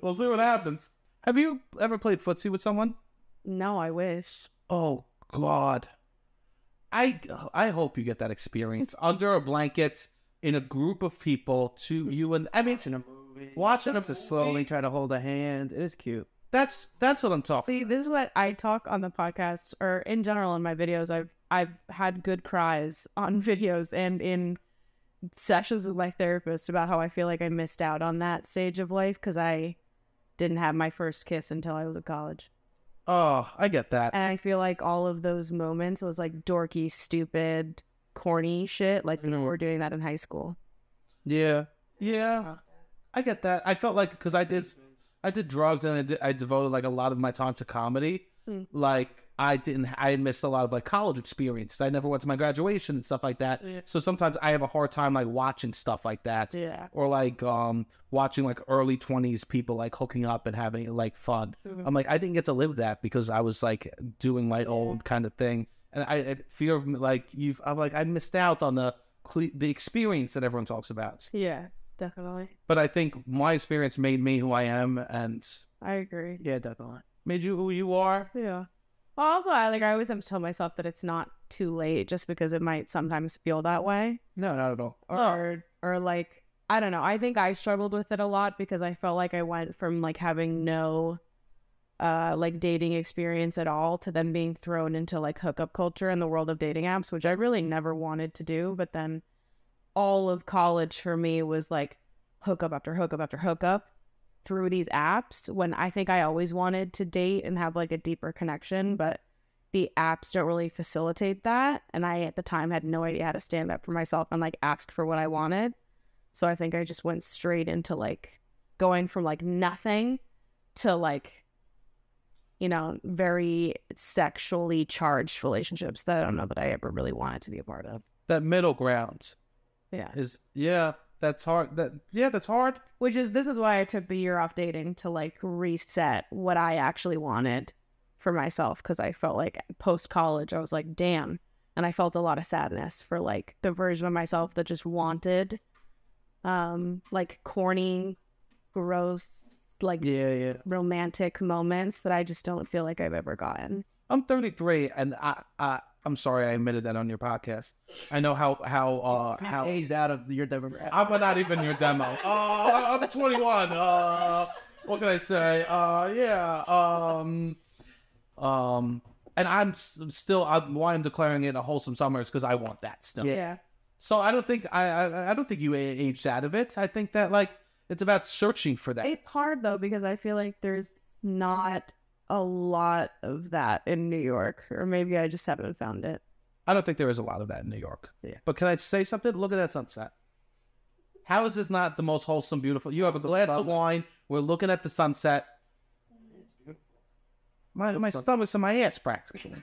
We'll see what happens. Have you ever played footsie with someone? No, I wish. Oh, God. I hope you get that experience under a blanket in a group of people Watching a movie. Watching them to slowly try to hold a hand. It is cute. That's what I'm talking. See, this is what I talk on the podcast, or in general in my videos. I've had good cries on videos and in sessions with my therapist about how I feel like I missed out on that stage of life because I didn't have my first kiss until I was in college. Oh, I get that. And I feel like all of those moments was like dorky, stupid, corny shit. Like people were doing that in high school. Yeah. I get that. I felt like because I did drugs and I devoted like a lot of my time to comedy. Like I missed a lot of like college experiences. I never went to my graduation and stuff like that. Yeah. So sometimes I have a hard time like watching stuff like that. Yeah. Or like watching like early 20s people like hooking up and having like fun. I'm like, I didn't get to live that because I was like doing my old kind of thing. And I fear of like I missed out on the experience that everyone talks about. Yeah, definitely. But I think my experience made me who I am, and I agree. Yeah, definitely. Made you who you are. Yeah. Well, also, I always have to tell myself that it's not too late, just because it might sometimes feel that way. No, not at all. Or like, I don't know. I think I struggled with it a lot because I felt like I went from like having no like dating experience at all to then being thrown into like hookup culture in the world of dating apps, which I really never wanted to do. But then all of college for me was like hookup after hookup after hookup through these apps, when I think I always wanted to date and have like a deeper connection, but the apps don't really facilitate that. And I, at the time, had no idea how to stand up for myself and like ask for what I wanted. So I think I just went straight into like going from like nothing to like, you know, very sexually charged relationships that I don't know that I ever really wanted to be a part of. That middle ground Yeah. that's hard. That's hard. This is why I took the year off dating, to like reset what I actually wanted for myself, because I felt like post college I was like, damn, and I felt a lot of sadness for like the version of myself that just wanted like corny, gross, like romantic moments that I just don't feel like I've ever gotten. I'm 33, and I'm sorry I admitted that on your podcast. I know how aged out of your demographic. I'm not even your demo. I'm 21. What can I say? And I'm why I'm declaring it a wholesome summer is because I want that stuff. Yeah. So I don't think I don't think you aged out of it. I think that like it's about searching for that. It's hard though, because I feel like there's not a lot of that in New York, or maybe I just haven't found it. I don't think there is a lot of that in New York. Yeah. But can I say something? Look at that sunset. How is this not the most wholesome, beautiful? You have a glass of wine. We're looking at the sunset. My stomach's in my ass, practically.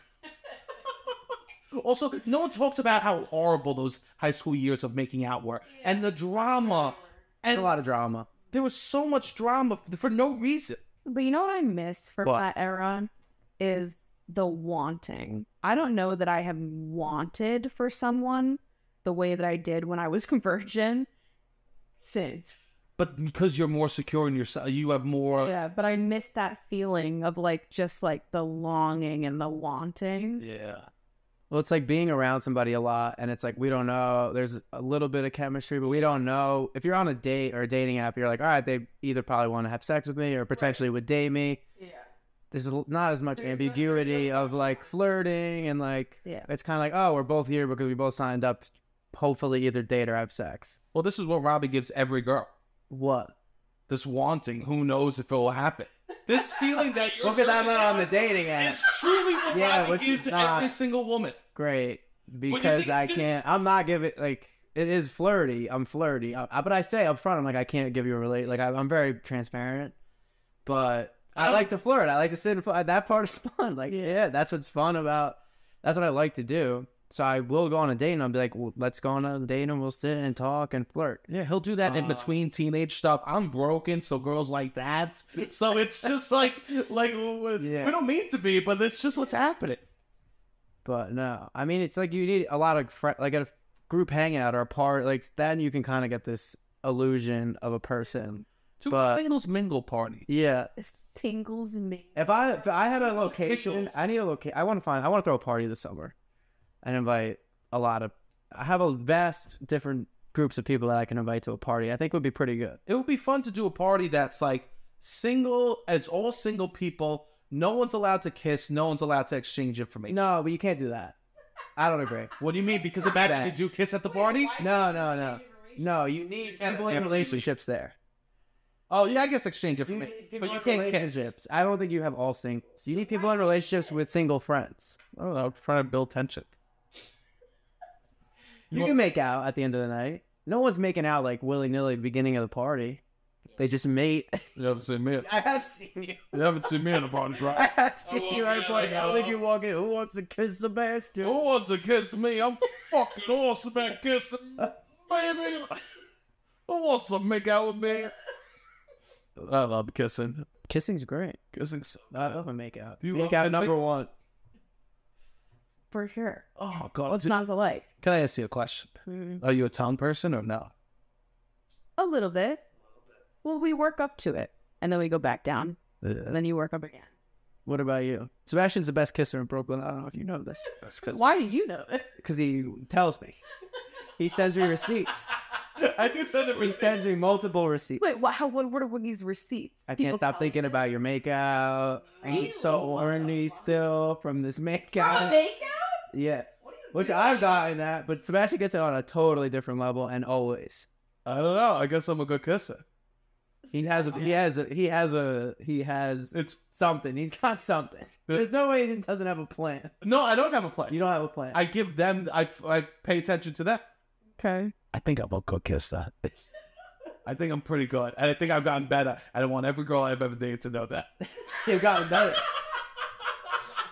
Also, no one talks about how horrible those high school years of making out were. Yeah. And the drama. And a lot of drama. There was so much drama for no reason. But you know what I miss from that era is the wanting. I don't know that I have wanted for someone the way that I did when I was a virgin since. But because you're more secure in yourself, you have more... Yeah, but I miss that feeling of like, just like the longing and the wanting. Yeah. Well, it's like being around somebody a lot, and it's like, we don't know. There's a little bit of chemistry, but we don't know. If you're on a date or a dating app, you're like, all right, they either probably want to have sex with me or potentially would date me. Yeah. There's not as much ambiguity of like flirting, and like, it's kind of like, oh, we're both here because we both signed up to hopefully either date or have sex. Well, this is what Robbie gives every girl. What? This wanting. Who knows if it will happen? This feeling that you're... Because I'm not on the dating app. It's truly what Robbie gives every single woman. Great. Because I can't... I'm not giving... Like, it is flirty. I'm flirty. But I say up front, I'm like, I can't give you a relate. Like, I'm very transparent. But I like to flirt. I like to sit and flirt. That part is fun. Like, yeah, that's what's fun about... That's what I like to do. So I will go on a date and I'll be like, well, let's go on a date and we'll sit and talk and flirt. Yeah, he'll do that in between teenage stuff. I'm broken, so girls like that. So it's just like we don't mean to be, but it's just what's happening. But no, I mean, it's like you need a lot of, like a group hangout or a part, like then you can kind of get this illusion of a person. To a singles mingle party. Yeah. A singles mingle. If I had a location, I need a location. I want to throw a party this summer. And invite I have a vast different groups of people that I can invite to a party. I think it would be pretty good. It would be fun to do a party that's like single, it's all single people. No one's allowed to kiss. No one's allowed to exchange information. No, but you can't do that. I don't agree. What do you mean? Because imagine you do kiss at the party? No. No, you need people in relationships there. Oh, yeah, I guess exchange information. But you can't kiss. I don't think you have all singles. You need people in relationships with single friends. Oh, I'm trying to build tension. You can make out at the end of the night. No one's making out like willy-nilly at the beginning of the party. They just mate. You haven't seen me. I have seen you. You haven't seen me in a party, right? I have seen you at a party. I think you walk in. Who wants to kiss Sebastian? Who wants to kiss me? I'm fucking awesome at kissing. Baby. Who wants to make out with me? I love kissing. Kissing's great. Kissing's so I love a make out. Make out number one. For sure. Oh, God. What's not to like? Can I ask you a question? Are you a tongue person or no? A little bit. Well, we work up to it, and then we go back down, and then you work up again. What about you? Sebastian's the best kisser in Brooklyn. I don't know if you know this. Why do you know it? Because he tells me. He sends me receipts. I do send the He sends me multiple receipts. Wait, what are these receipts? I can't People stop tell thinking you. about your makeout. I'm so horny still from this makeout. Makeout? Yeah. Which I've gotten that, but Sebastian gets it on a totally different level and always. I don't know. I guess I'm a good kisser. It's something. He's got something. There's no way he doesn't have a plan. No, I don't have a plan. You don't have a plan. I give them. I pay attention to them. Okay. I think I'm a good kisser. I think I'm pretty good, and I think I've gotten better. I don't want every girl I've ever dated to know that. You've gotten better.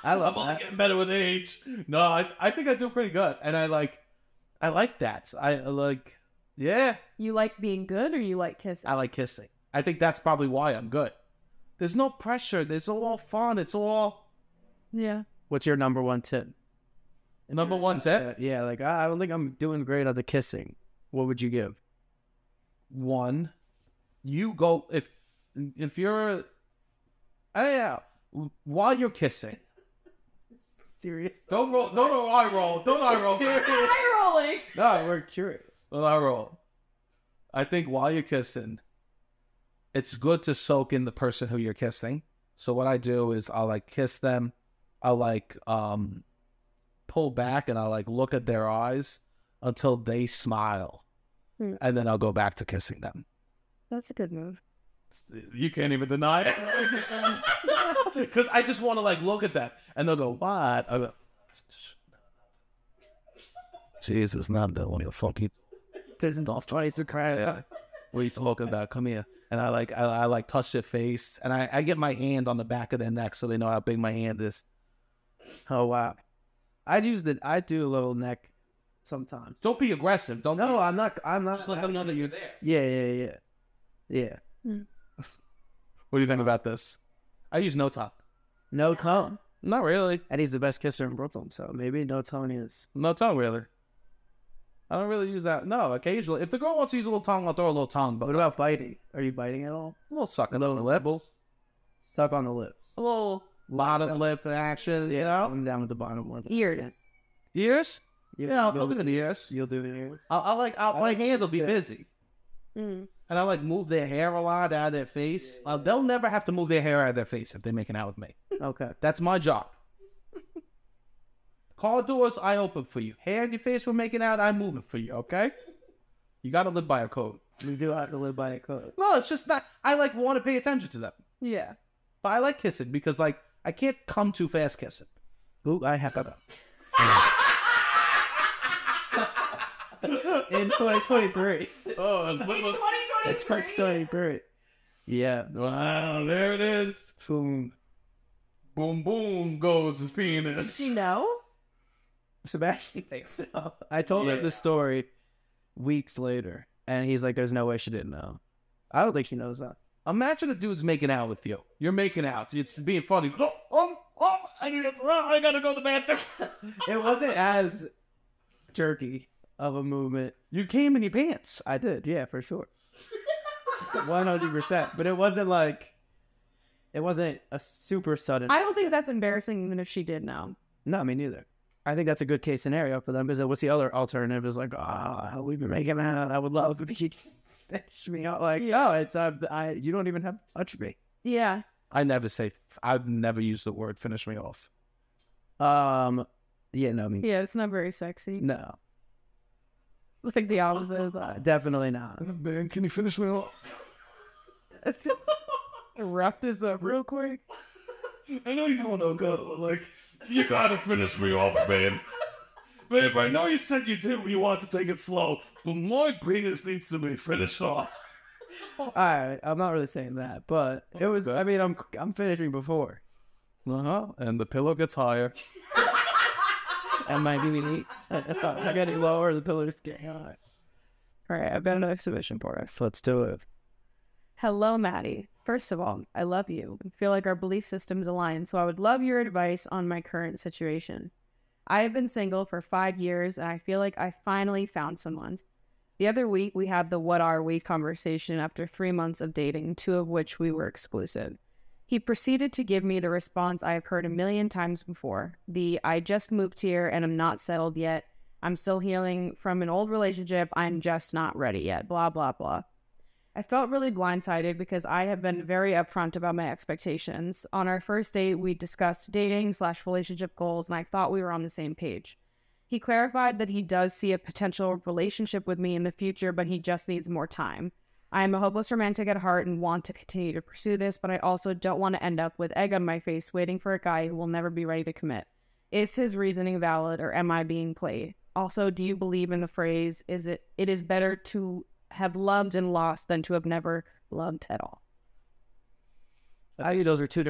I love I'm only that. getting better with age. No, I think I do pretty good, and I like that. I like, yeah. You like being good or you like kissing? I like kissing. I think that's probably why I'm good. There's no pressure. There's all fun. It's all Yeah. What's your number one tip? number one tip. Yeah, like I don't think I'm doing great on the kissing. What would you give? One, you go if you're, while you're kissing. Serious? Don't eye roll. Don't eye roll. Eye rolling. No, we're curious. Don't eye roll. I think while you're kissing, it's good to soak in the person who you're kissing. So what I do is I'll like kiss them. I'll like pull back and I'll like look at their eyes until they smile. And then I'll go back to kissing them. That's a good move. You can't even deny it. Because I just want to like look at them and they'll go, what? I go, Jesus, not that one. You fucking. There's no twice to cry. Yeah. What are you talking about? Come here. And I like touch their face and I get my hand on the back of their neck so they know how big my hand is. Oh wow. I do a little neck sometimes. Don't be aggressive. Don't. No, I'm not. Just let them know that you're there. Yeah. What do you think about this? I use no tongue. No tone. Not really. And he's the best kisser in Brooklyn, so maybe no tone is. No tongue, really. I don't really use that. No, occasionally. If the girl wants to use a little tongue, I'll throw a little tongue. But What about biting? Are you biting at all? a little suck on the lips. Suck on the lips. A little bottom lip action, you know? I'm down with the bottom one. Ears. Ears? Yeah, I'll you'll do the ears. You'll do the ears. My hand will be busy. Mm. And I like move their hair a lot out of their face. They'll never have to move their hair out of their face if they're making out with me. Okay. That's my job. Car doors, I open for you. Hair in your face, we're making out, I'm moving for you, okay? You gotta live by a code. We do have to live by a code. No, it's just not. I like want to pay attention to them. Yeah. But I like kissing because like I can't come too fast kissing. Ooh, I have that. In 2023. Oh, It's 2023. Yeah. Wow, there it is. Boom. Boom, boom goes his penis. Do you know? Sebastian thinks so. I told him the story weeks later, and he's like, there's no way she didn't know. I don't think she knows that. Imagine a dude's making out with you. You're making out. It's being funny. I gotta go to the bathroom. It wasn't as jerky of a movement. You came in your pants. I did, yeah, for sure. 100%. But it wasn't a super sudden. I don't think that's embarrassing even if she did know. No, me neither. I think that's a good case scenario for them because what's the other alternative is like, we've been making out. I would love if you finish me out. Like, no, it's you don't even have to touch me. Yeah. I've never used the word finish me off. Yeah, no, me. Yeah, it's not very sexy. No, I think the opposite of that. definitely not. Man, can you finish me off? Wrap this up real quick. I know you don't know God, but like, you gotta finish me off, man. Babe, I know you said you did. You want to take it slow, but my penis needs to be finished off. All right, I'm not really saying that, but it was. good. I mean, I'm finishing before, And the pillow gets higher. and my BBDs. It's not getting lower. The pillar's getting high. All right, I've got another submission for us. Let's do it. Hello, Maddie. First of all, I love you. I feel like our belief systems align, so I would love your advice on my current situation. I have been single for 5 years, and I feel like I finally found someone. The other week, we had the what are we conversation after 3 months of dating, 2 of which we were exclusive. He proceeded to give me the response I have heard a million times before. The I just moved here and I'm not settled yet. I'm still healing from an old relationship. I'm just not ready yet. Blah, blah, blah. I felt really blindsided because I have been very upfront about my expectations. On our first date, we discussed dating/relationship goals, and I thought we were on the same page. He clarified that he does see a potential relationship with me in the future, but he just needs more time. I am a hopeless romantic at heart and want to continue to pursue this, but I also don't want to end up with egg on my face waiting for a guy who will never be ready to commit. Is his reasoning valid, or am I being played? Also, do you believe in the phrase, it is better to have loved and lost than to have never loved at all? I think those are two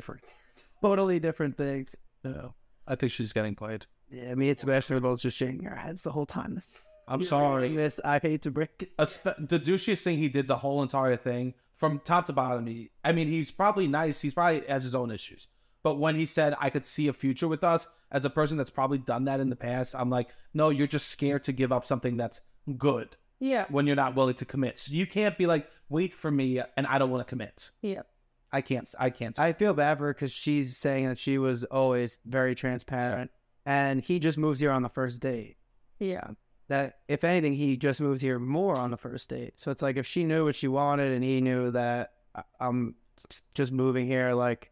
totally different things. No, I think she's getting played. Yeah, me and Sebastian are both just shaking our heads the whole time. I'm sorry. This, I hate to break it. The douchiest thing, he did the whole entire thing from top to bottom. I mean, he's probably nice. He's probably has his own issues. But when he said, I could see a future with us, as a person that's probably done that in the past, I'm like, no, you're just scared to give up something that's good. Yeah. When you're not willing to commit. So you can't be like, wait for me, and I don't want to commit. Yeah. I can't. I feel bad for her because she's saying that she was always very transparent. And he just moves here on the first date. Yeah. That, if anything, he just moved here more on the first date. So it's like, if she knew what she wanted and he knew that I'm just moving here, like,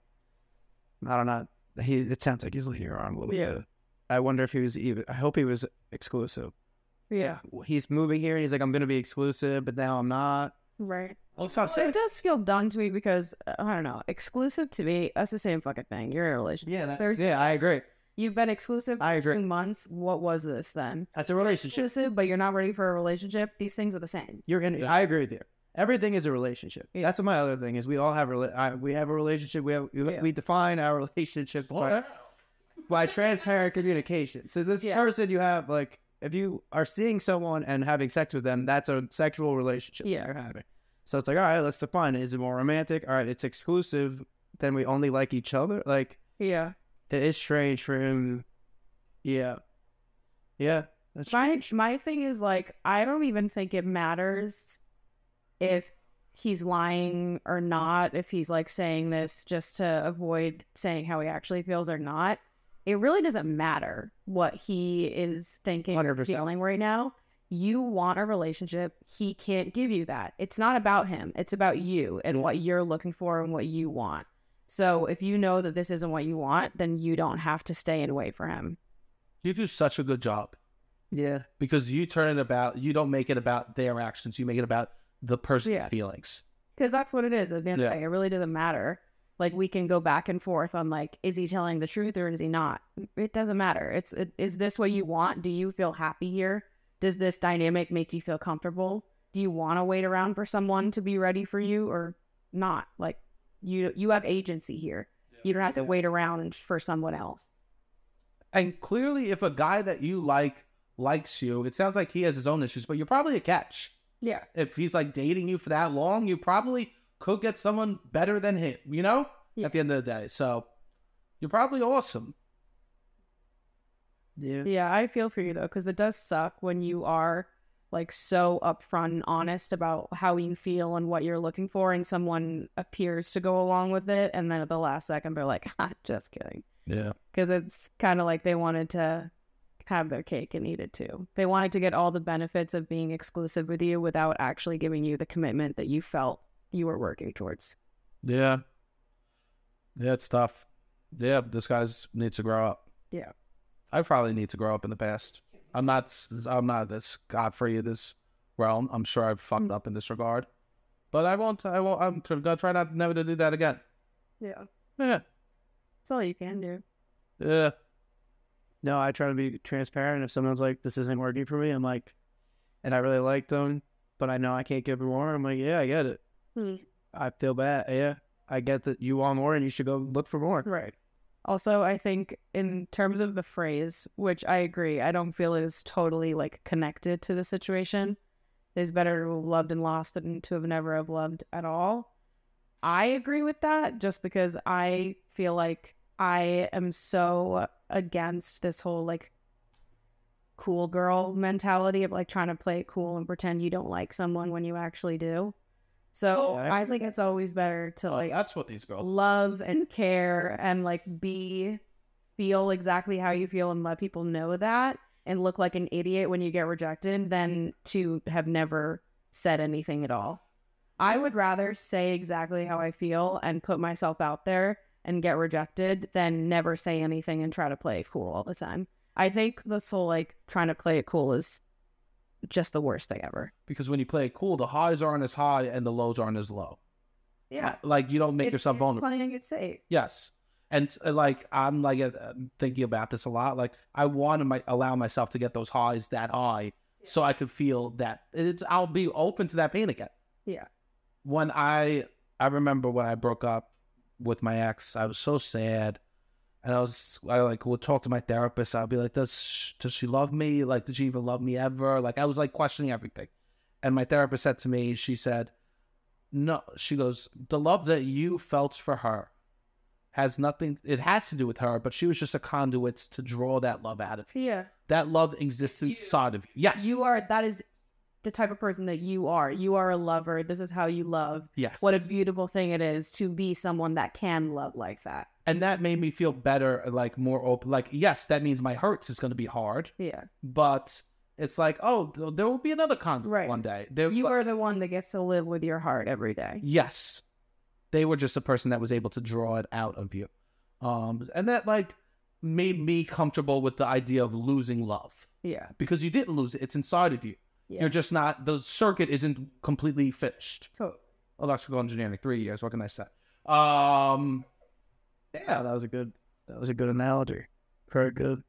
I don't know. It sounds like he's here on a little bit. I wonder if he was even, I hope he was exclusive. Yeah. He's moving here and he's like, I'm going to be exclusive, but now I'm not. Right. Well, it's not Well, it does feel done to me because, I don't know, exclusive to me, that's the same fucking thing. You're in a relationship. Yeah, I agree. You've been exclusive I for agree. 2 months. What was this then? That's a relationship. Exclusive, but you're not ready for a relationship. These things are the same. I agree with you. Everything is a relationship. Yeah. That's what my other thing is. We all have we have a relationship. We define our relationship by transparent communication. So this person you have, like, if you are seeing someone and having sex with them, that's a sexual relationship that you're having. So it's like, all right, let's define it. Is it more romantic? All right, it's exclusive. Then we only like each other. Like, yeah. It is strange for him. Yeah. Yeah. That's My thing is, like, I don't even think it matters if he's lying or not, if he's, like, saying this just to avoid saying how he actually feels or not. It really doesn't matter what he is thinking 100%. or feeling right now. You want a relationship. He can't give you that. It's not about him. It's about you and what you're looking for and what you want. So if you know that this isn't what you want, then you don't have to stay and wait for him. You do such a good job. Yeah. Because you turn it about, you don't make it about their actions. You make it about the person's feelings. Because that's what it is. At the end of the day, it really doesn't matter. Like, we can go back and forth on, like, is he telling the truth or is he not? It doesn't matter. Is this what you want? Do you feel happy here? Does this dynamic make you feel comfortable? Do you want to wait around for someone to be ready for you or not? Like, you have agency here. You don't have to wait around for someone else. And clearly, if a guy that you likes you, it sounds like he has his own issues, but you're probably a catch. Yeah. If he's, like, dating you for that long, you probably could get someone better than him, you know? Yeah. At the end of the day. So, you're probably awesome. Yeah. Yeah, I feel for you, though, because it does suck when you are, like, so upfront and honest about how you feel and what you're looking for, and someone appears to go along with it, and then at the last second, they're like, just kidding. Yeah. Because it's kind of like they wanted to have their cake and eat it, too. They wanted to get all the benefits of being exclusive with you without actually giving you the commitment that you felt you were working towards. Yeah. Yeah, it's tough. Yeah, this guy needs to grow up. Yeah. I probably need to grow up in the past. I'm not this godfrey of this realm. I'm sure I've fucked up in this regard. But I won't, I'm going to try never to do that again. Yeah. Yeah. That's all you can do. Yeah. No, I try to be transparent. If someone's like, this isn't working for me, I'm like, and I really like them, but I know I can't give more. I'm like, yeah, I get it. I feel bad. Yeah. I get that you want more and you should go look for more. Right. Also, I think in terms of the phrase, which I agree, I don't feel is totally, like, connected to the situation. It's better to have loved and lost than to have never have loved at all. I agree with that just because I feel like I am so against this whole, like, cool girl mentality of, like, trying to play it cool and pretend you don't like someone when you actually do. So I think it's always better to, like, that's what these girls love and care and, like, feel exactly how you feel and let people know that, and look like an idiot when you get rejected than to have never said anything at all. I would rather say exactly how I feel and put myself out there and get rejected than never say anything and try to play it cool all the time. I think this whole like trying to play it cool is just the worst thing ever. Because when you play it cool, the highs aren't as high and the lows aren't as low. Yeah. Like you don't make yourself vulnerable. Playing it safe. Yes. And like I'm like thinking about this a lot. Like I want to allow myself to get those highs that high, so I could feel that I'll be open to that pain again. Yeah. When I remember when I broke up with my ex, I was so sad, and I like would talk to my therapist. I'd be like, does she love me? Like, did she even love me ever? Like I was like questioning everything. And my therapist said to me, she said, no, she goes, the love that you felt for her has nothing, it has to do with her, but she was just a conduit to draw that love out of you. Yeah. That love exists inside of you. Yes. That is the type of person that you are. You are a lover. This is how you love. Yes. What a beautiful thing it is to be someone that can love like that. And that made me feel better, like more open. Like, yes, that means my hurts is going to be hard. Yeah. But it's like, oh, there will be another conduit one day. You are the one that gets to live with your heart every day. Yes. They were just a person that was able to draw it out of you. And that like made me comfortable with the idea of losing love. Yeah. Because you didn't lose it. It's inside of you. Yeah. You're just not, the circuit isn't completely finished. So electrical engineering, 3 years. What can I say? Yeah, that was a good analogy. Very good.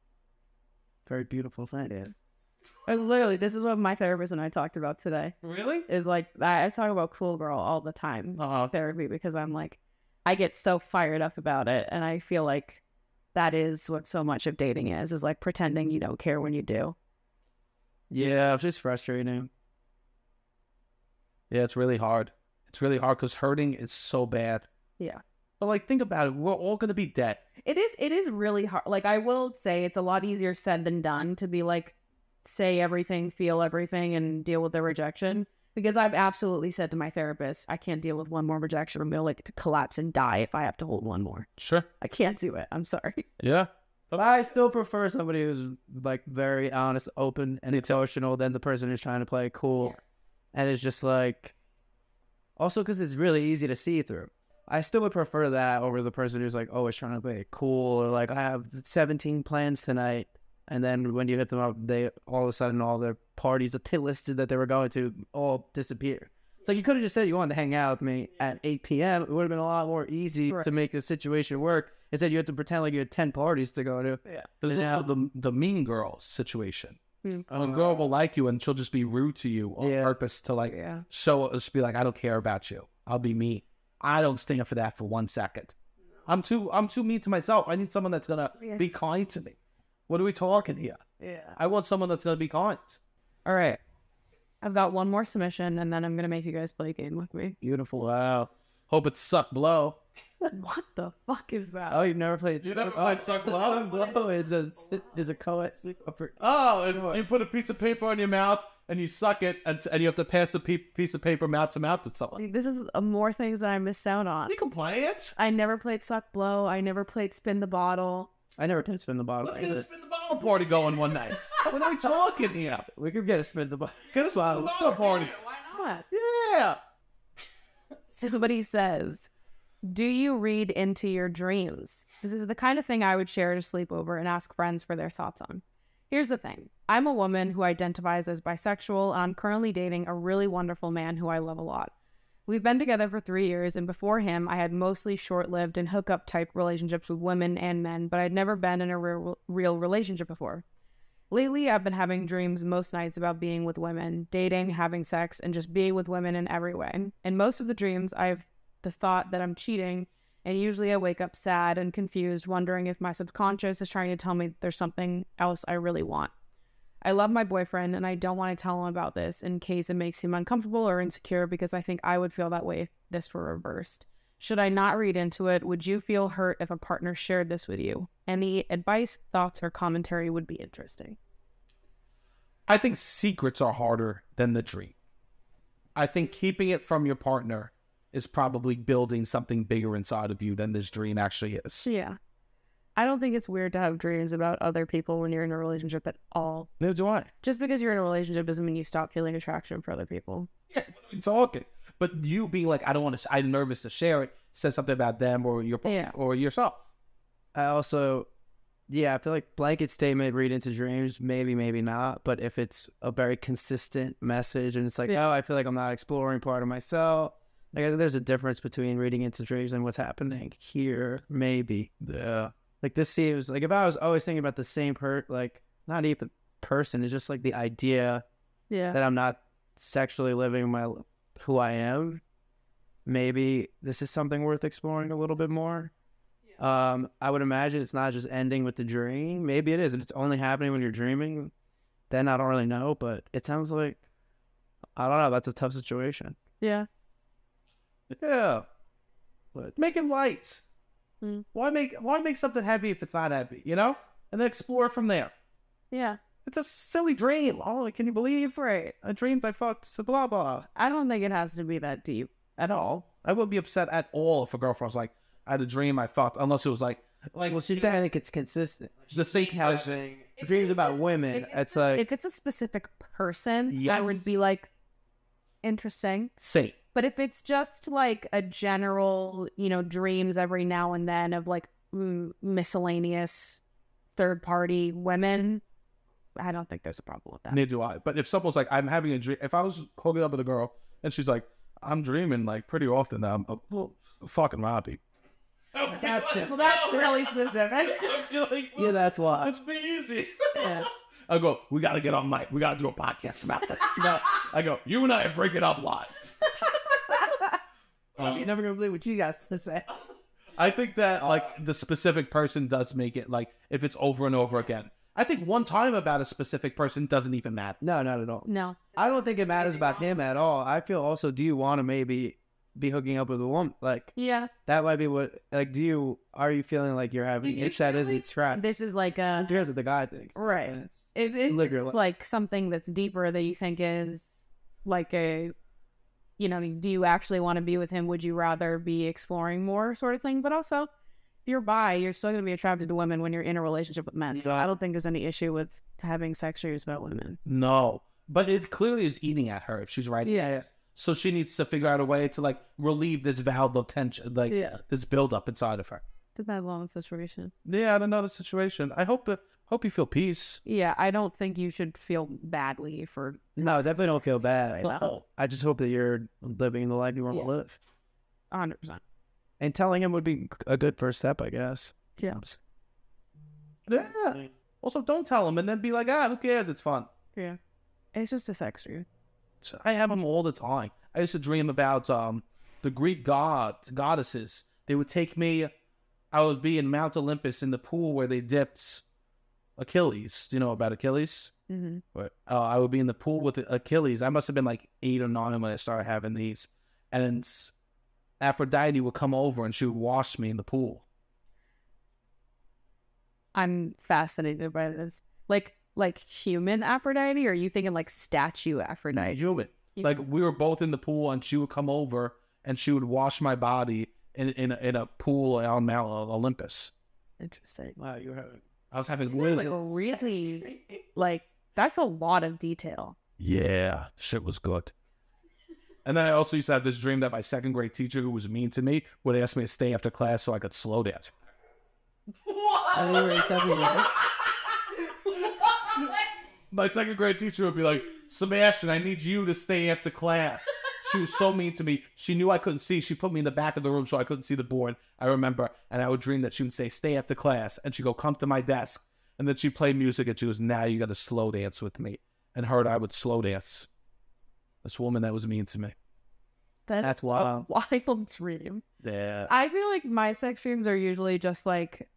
Very beautiful thing. Yeah. Literally, this is what my therapist and I talked about today. Really? Is like, I talk about cool girl all the time in therapy because I'm like, I get so fired up about it. And I feel like that is what so much of dating is like pretending you don't care when you do. Yeah, it's just frustrating. Yeah, it's really hard. It's really hard because hurting is so bad. Yeah. But like, think about it. We're all going to be dead. It is really hard. Like, I will say it's a lot easier said than done to be like, say everything, feel everything, and deal with the rejection. Because I've absolutely said to my therapist, I can't deal with one more rejection. I'm going to like collapse and die if I have to hold one more. Sure. I can't do it. I'm sorry. Yeah. But I still prefer somebody who's like very honest, open, and emotional than the person who's trying to play cool. Yeah. And it's just like, also because it's really easy to see through. I still would prefer that over the person who's like, oh, it's trying to play it cool, or like, I have 17 plans tonight. And then when you hit them up, they all of a sudden, all their parties that they listed that they were going to all disappear. It's like, you could have just said you wanted to hang out with me at 8 p.m. It would have been a lot more easy to make the situation work. Instead, you had to pretend like you had 10 parties to go to. Yeah. There's also the mean girl situation. A girl will like you and she'll just be rude to you on purpose to like show us, be like, I don't care about you. I'll be mean. I don't stand for that for 1 second. I'm too mean to myself. I need someone that's gonna be kind to me. What are we talking here? Yeah. I want someone that's gonna be kind. All right. I've got one more submission and then I'm gonna make you guys play a game with me. Beautiful. Wow. Hope it's Suck Blow. What the fuck is that? Oh, you've never played? You never played Suck Blow? Suck Blow is a co-ed sleepover. Oh, you put a piece of paper on your mouth and you suck it, and you have to pass a piece of paper mouth to mouth with someone. See, this is more things that I missed out on. You can play it. I never played Suck Blow. I never played Spin the Bottle. I never played Spin the Bottle. Let's get a Spin the Bottle party going one night. What are we talking here? We could get a Spin the Bottle. Get a Spin the Bottle party. Why not? Yeah. Somebody says, do you read into your dreams? This is the kind of thing I would share at a sleepover and ask friends for their thoughts on. Here's the thing. I'm a woman who identifies as bisexual, and I'm currently dating a really wonderful man who I love a lot. We've been together for 3 years, and before him, I had mostly short-lived and hookup-type relationships with women and men, but I'd never been in a real relationship before. Lately, I've been having dreams most nights about being with women, dating, having sex, and just being with women in every way. In most of the dreams, I have the thought that I'm cheating, and usually I wake up sad and confused, wondering if my subconscious is trying to tell me there's something else I really want. I love my boyfriend, and I don't want to tell him about this in case it makes him uncomfortable or insecure, because I think I would feel that way if this were reversed. Should I not read into it? Would you feel hurt if a partner shared this with you? Any advice, thoughts, or commentary would be interesting. I think secrets are harder than the dream. I think keeping it from your partner is probably building something bigger inside of you than this dream actually is. Yeah. I don't think it's weird to have dreams about other people when you're in a relationship at all. Neither do I. Just because you're in a relationship doesn't mean you stop feeling attraction for other people. Yeah, what are we talking? But you being like, I don't want to, I'm nervous to share it, says something about them or your or yourself. I also, I feel like blanket statement, read into dreams, maybe, maybe not. But if it's a very consistent message and it's like, oh, I feel like I'm not exploring part of myself. Like, I think there's a difference between reading into dreams and what's happening here, maybe. Yeah. Like, this seems, like, if I was always thinking about the same like, not even person, it's just like the idea that I'm not sexually living who I am. Maybe this is something worth exploring a little bit more. I would imagine it's not just ending with the dream. Maybe it is. If it's only happening when you're dreaming, then I don't really know. But it sounds like, I don't know, that's a tough situation. Yeah. Yeah. But make it light. Why make something heavy if it's not heavy, you know? And then explore from there. Yeah. It's a silly dream. Oh, can you believe? Right. I dreamed I fucked, so blah, blah. I don't think it has to be that deep at all. I wouldn't be upset at all if a girlfriend was like, I had a dream I fucked, unless it was like well, she's I think it's consistent. the same housing. Dreams about women. It's like, if it's a specific person, Yes. that would be like interesting. Same. But if it's just like a general, dreams every now and then of like miscellaneous third party women, I don't think there's a problem with that. Neither do I. But if someone's like, I'm having a dream, if I was hooking up with a girl and she's like, I'm dreaming like pretty often that I'm fucking Robbie. that's it. Well, that's really specific. Yeah, that's why. Let's be easy. Yeah. I go, we got to get on mic. We got to do a podcast about this. No, I go, you and I are breaking up live. You're never gonna believe what you guys to say. I think that like the specific person does make it like if it's over and over again. I think one time about a specific person doesn't even matter. No, not at all. No. I don't think it matters about him at all. I feel also, do you want to maybe be hooking up with a woman? Like, Yeah. that might be what, like, are you feeling like you're having itch that isn't trapped? This is like a... Here's what the guy thinks. Right. And it's- If live your it's life. like something that's deeper that you think is like a, do you actually want to be with him? Would you rather be exploring more sort of thing? But also, if you're bi, you're still going to be attracted to women when you're in a relationship with men. So I don't think there's any issue with having sex dreams about women. No. But it clearly is eating at her if she's writing Yeah. this. So she needs to figure out a way to like relieve this valve of tension, like this buildup inside of her. Depends on the situation. Yeah, I don't know the situation. I hope you feel peace. Yeah, I don't think you should feel badly for... No, definitely don't feel bad. No. I just hope that you're living the life you want to live. 100%. And telling him would be a good first step, I guess. Yeah. Yeah. Also, don't tell him and then be like, who cares? It's fun. Yeah. It's just a sex dream. I have them all the time. I used to dream about the Greek goddesses. They would take me. I would be in Mount Olympus in the pool where they dipped Achilles. Do you know about Achilles? Mm-hmm. I would be in the pool with Achilles. I must have been like 8 or 9 when I started having these. And Aphrodite would come over and she would wash me in the pool. I'm fascinated by this. Like human Aphrodite, or are you thinking like statue Aphrodite? Human. Like we were both in the pool and she would come over and she would wash my body in a pool on Mount Olympus. Interesting. Wow, I was having Like really, like that's a lot of detail. Yeah, shit was good. And then I also used to have this dream that my second grade teacher, who was mean to me, would ask me to stay after class so I could slow dance. I think we're in second grade. My second grade teacher would be like, Sebastian, I need you to stay after class. She was so mean to me. She knew I couldn't see. She put me in the back of the room so I couldn't see the board. I remember. And I would dream that she would say, stay after class. And she'd go, come to my desk. And then she'd play music and she goes, now you got to slow dance with me. And her and I would slow dance. This woman that was mean to me. That's wild. A wild dream. Yeah. I feel like my sex dreams are usually just like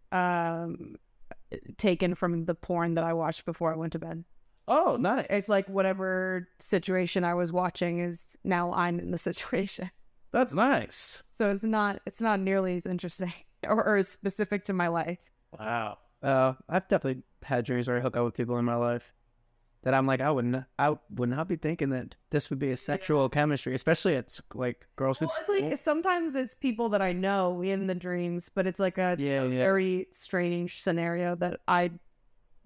taken from the porn that I watched before I went to bed. Oh, nice. It's like whatever situation I was watching is now I'm in the situation. That's nice. So it's not nearly as interesting or as specific to my life. Wow. I've definitely had dreams where I hook up with people in my life. that I'm like, I would not be thinking that this would be a sexual chemistry, especially it's like girls with It's like sometimes it's people that I know in the dreams, but it's like a very strange scenario that I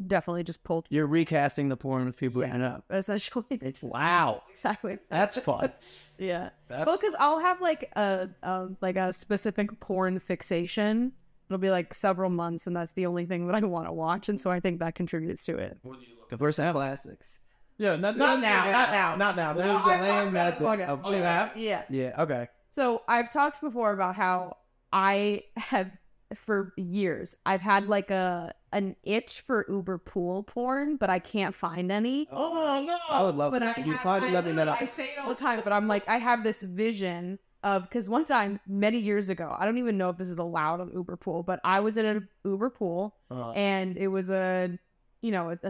definitely just pulled. You're recasting the porn with people you know. Essentially. Wow. Exactly. That's fun. Yeah. Well, because I'll have like a specific porn fixation. It'll be like several months, and that's the only thing that I want to watch, and so I think that contributes to it. What do you look Where's the classics? Yeah, not now. There's the lame method of Yeah. Yeah. Okay. So I've talked before about how I have, for years, I've had like an itch for Uber pool porn, but I can't find any. Oh no! I would love But this. You find nothing that I say it all the time, but I'm like, I have this vision of, because one time, many years ago, I don't even know if this is allowed on Uber pool, but I was in an Uber pool, and it was a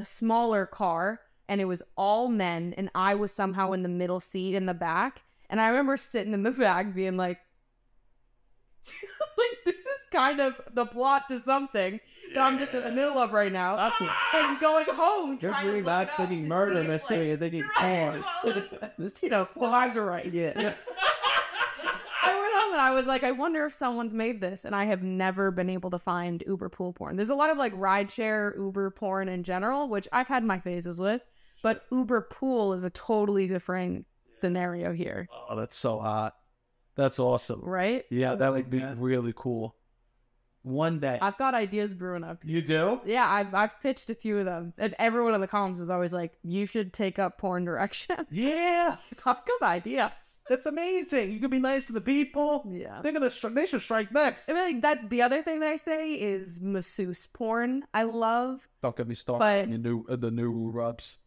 smaller car, and it was all men, and I was somehow in the middle seat in the back, and I remember sitting in the back being like, like, this is kind of the plot to something that I'm just in the middle of right now. And going home, You're trying to really look not it up thinking to murder see if, mystery, like, they need porn. well, I was right. Yeah. I went home and I was like, I wonder if someone's made this, and I have never been able to find Uber pool porn. There's a lot of like rideshare Uber porn in general, which I've had my phases with, but Uber pool is a totally different scenario here. Oh, that's so hot. That's awesome. Right? Yeah, that would be really cool. One day. I've got ideas brewing up. You do? Yeah, I've pitched a few of them, and everyone in the comments is always like, "You should take up porn direction." Yeah. I've got ideas. That's amazing. You can be nice to the people. Yeah. They should strike next. I mean, like that. The other thing that I say is masseuse porn. I love, Don't get me started but on the new rubs.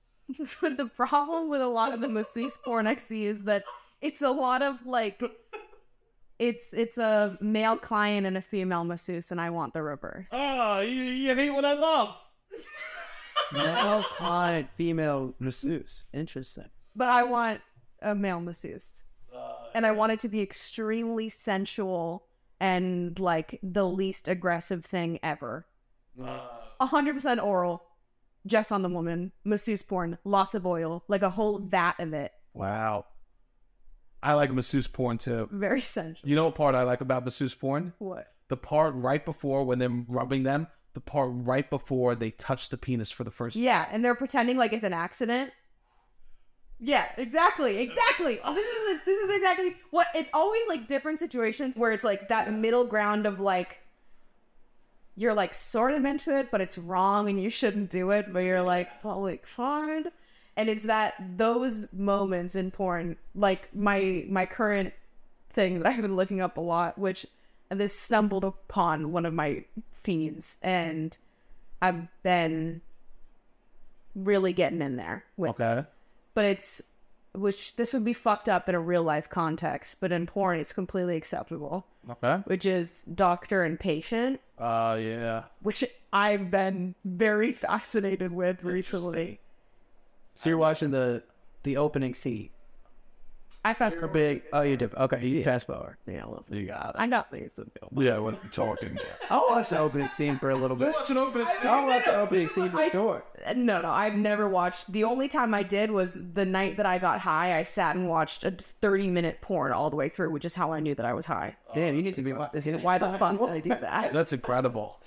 but the problem with a lot of the masseuse porn I see is that it's a lot of like, it's a male client and a female masseuse, and I want the reverse. Oh, you hate what I love. Male client, female masseuse. Interesting. But I want a male masseuse. And I want it to be extremely sensual and like the least aggressive thing ever. 100% oral, just on the woman. Masseuse porn, lots of oil, like a whole vat of it. Wow. I like masseuse porn too. Very sensual. You know what part I like about masseuse porn? What? The part right before when they're rubbing them. The part right before they touch the penis for the first time. Yeah, and they're pretending like it's an accident. Yeah, exactly. Oh, this is exactly what it's always like. Different situations where it's like that middle ground of like you're like sort of into it, but it's wrong and you shouldn't do it, but you're like, well, like fine. And it's that those moments in porn, like my current thing that I've been looking up a lot, which this stumbled upon one of my feeds, and I've been really getting in there with. Okay. But this would be fucked up in a real life context, but in porn it's completely acceptable. Okay. Which is doctor and patient. Yeah. Which I've been very fascinated with recently. So you're watching the opening scene. I fast You're forward. big. Oh, you did. Okay, you fast forward. Yeah, listen. You got it. I got these. Yeah, what are we talking? I'll watch the opening scene for a little bit. Watch an opening scene. I'll watch the opening scene for sure. No, I've never watched. The only time I did was the night that I got high. I sat and watched a 30-minute porn all the way through, which is how I knew that I was high. Damn, you need to be watching. Why the fuck did I do that? That's incredible.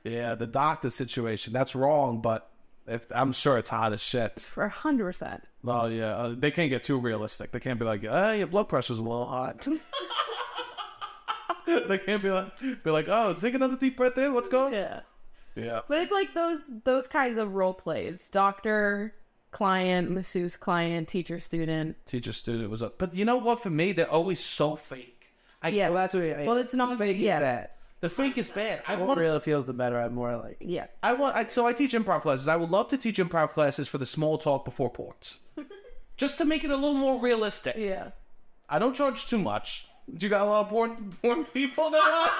Yeah, the doctor situation. That's wrong, but I'm sure it's hot as shit. For 100%. Well, yeah, they can't get too realistic. They can't be like, your blood pressure's a little hot. They can't be like, oh, take another deep breath in. What's going? Yeah. Yeah. But it's like those kinds of role plays. Doctor, client, masseuse, client, teacher, student. Teacher student was up, but you know what? For me, they're always so fake. Yeah. Well, that's what. Well, it's not fake. yeah. Is bad. The fake is bad. The more real it feels, the better. I'm more like. Yeah. So I teach improv classes. I would love to teach improv classes for the small talk before porns, just to make it a little more realistic. Yeah. I don't charge too much. Do you got a lot of porn people that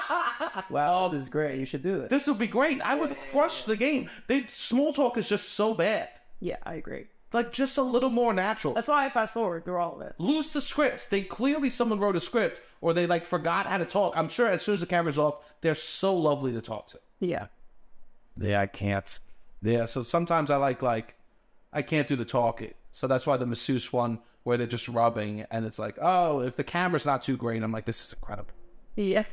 watch? Wow, this is great. You should do this. This would be great. I would crush the game. Small talk is just so bad. Yeah, I agree. Like, just a little more natural. That's why I fast forward through all of it. Lose the scripts. Someone wrote a script, or they forgot how to talk. I'm sure as soon as the camera's off, they're so lovely to talk to. Yeah. Yeah, I can't. Yeah, so sometimes I like I can't do the talking. So that's why the masseuse one, where they're just rubbing, and it's like, oh, if the camera's not too great, I'm like, this is incredible. Yeah.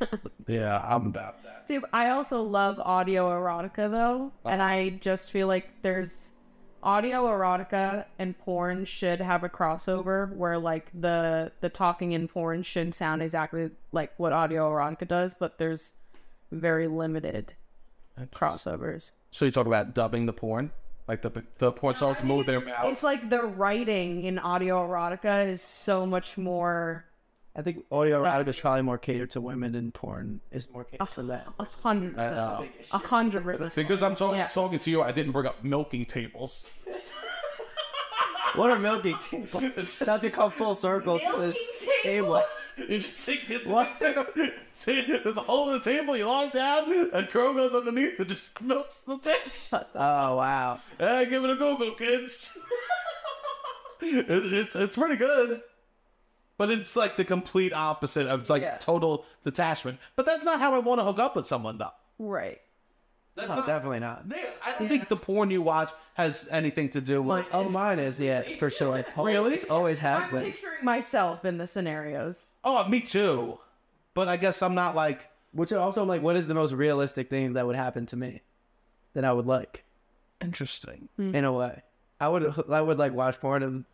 Yeah, I'm about that. See, I also love audio erotica though, and I just feel like there's audio erotica and porn should have a crossover where like the talking in porn should sound exactly like what audio erotica does, but there's very limited crossovers. So you talk about dubbing the porn? Like the porn stars move their mouths? It's like the writing in audio erotica is so much more... I think audio erotica is probably more catered to women, and porn is more catered to that. 100%. 100%. Because I'm talking to you, I didn't bring up milking tables. What are milking tables? Not to come full circle to this table. You just take it. What? There's a hole in the table. You log down, and Crow goes underneath and just milks the thing. Oh wow! Hey, give it a go, kids. It's pretty good, but it's like the complete opposite of total detachment. But that's not how I want to hook up with someone, though. Right. That's No, definitely not. I don't think the porn you watch has anything to do with. Oh, mine is for sure. Like, Really? It's always have I'm been. picturing myself in the scenarios. Oh, me too. But I guess I'm not like. Which also, like, what is the most realistic thing that would happen to me that I would like? Interesting. In a way, I would like watch porn and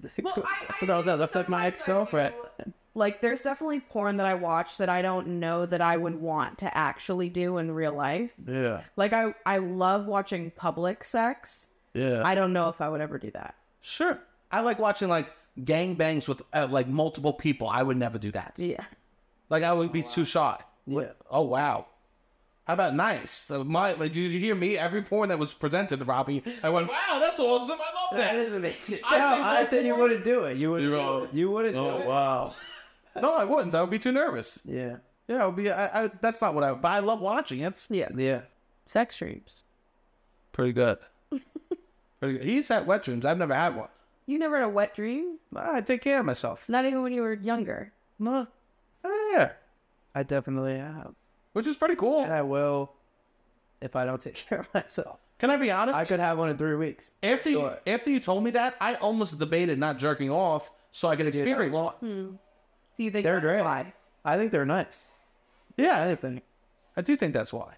that's like my ex-girlfriend. Like, there's definitely porn that I watch that I don't know that I would want to actually do in real life. Yeah. Like, I love watching public sex. Yeah. I don't know if I would ever do that. Sure. I like watching like gangbangs with like multiple people. I would never do that. Yeah. Like I would be too shy. Yeah. Oh wow. How about nice? So did you hear me? Every porn that was presented to Robbie, I went, wow, that's awesome. I love that. That is amazing. I I said you wouldn't do it. You wouldn't. You wouldn't do it. Wow. No, I wouldn't. I would be too nervous. Yeah. Yeah, it would be. That's not what I. But I love watching it. Yeah. Yeah. Sex dreams. Pretty good. Pretty good. He's had wet dreams. I've never had one. You never had a wet dream? I take care of myself. Not even when you were younger. No. Yeah. I definitely have. Which is pretty cool. And I will if I don't take care of myself. Can I be honest? I could have one in 3 weeks. After you told me that, I almost debated not jerking off so I could experience one. So you think They're that's great. why? I think they're nice. Yeah, Anything. I do think that's why.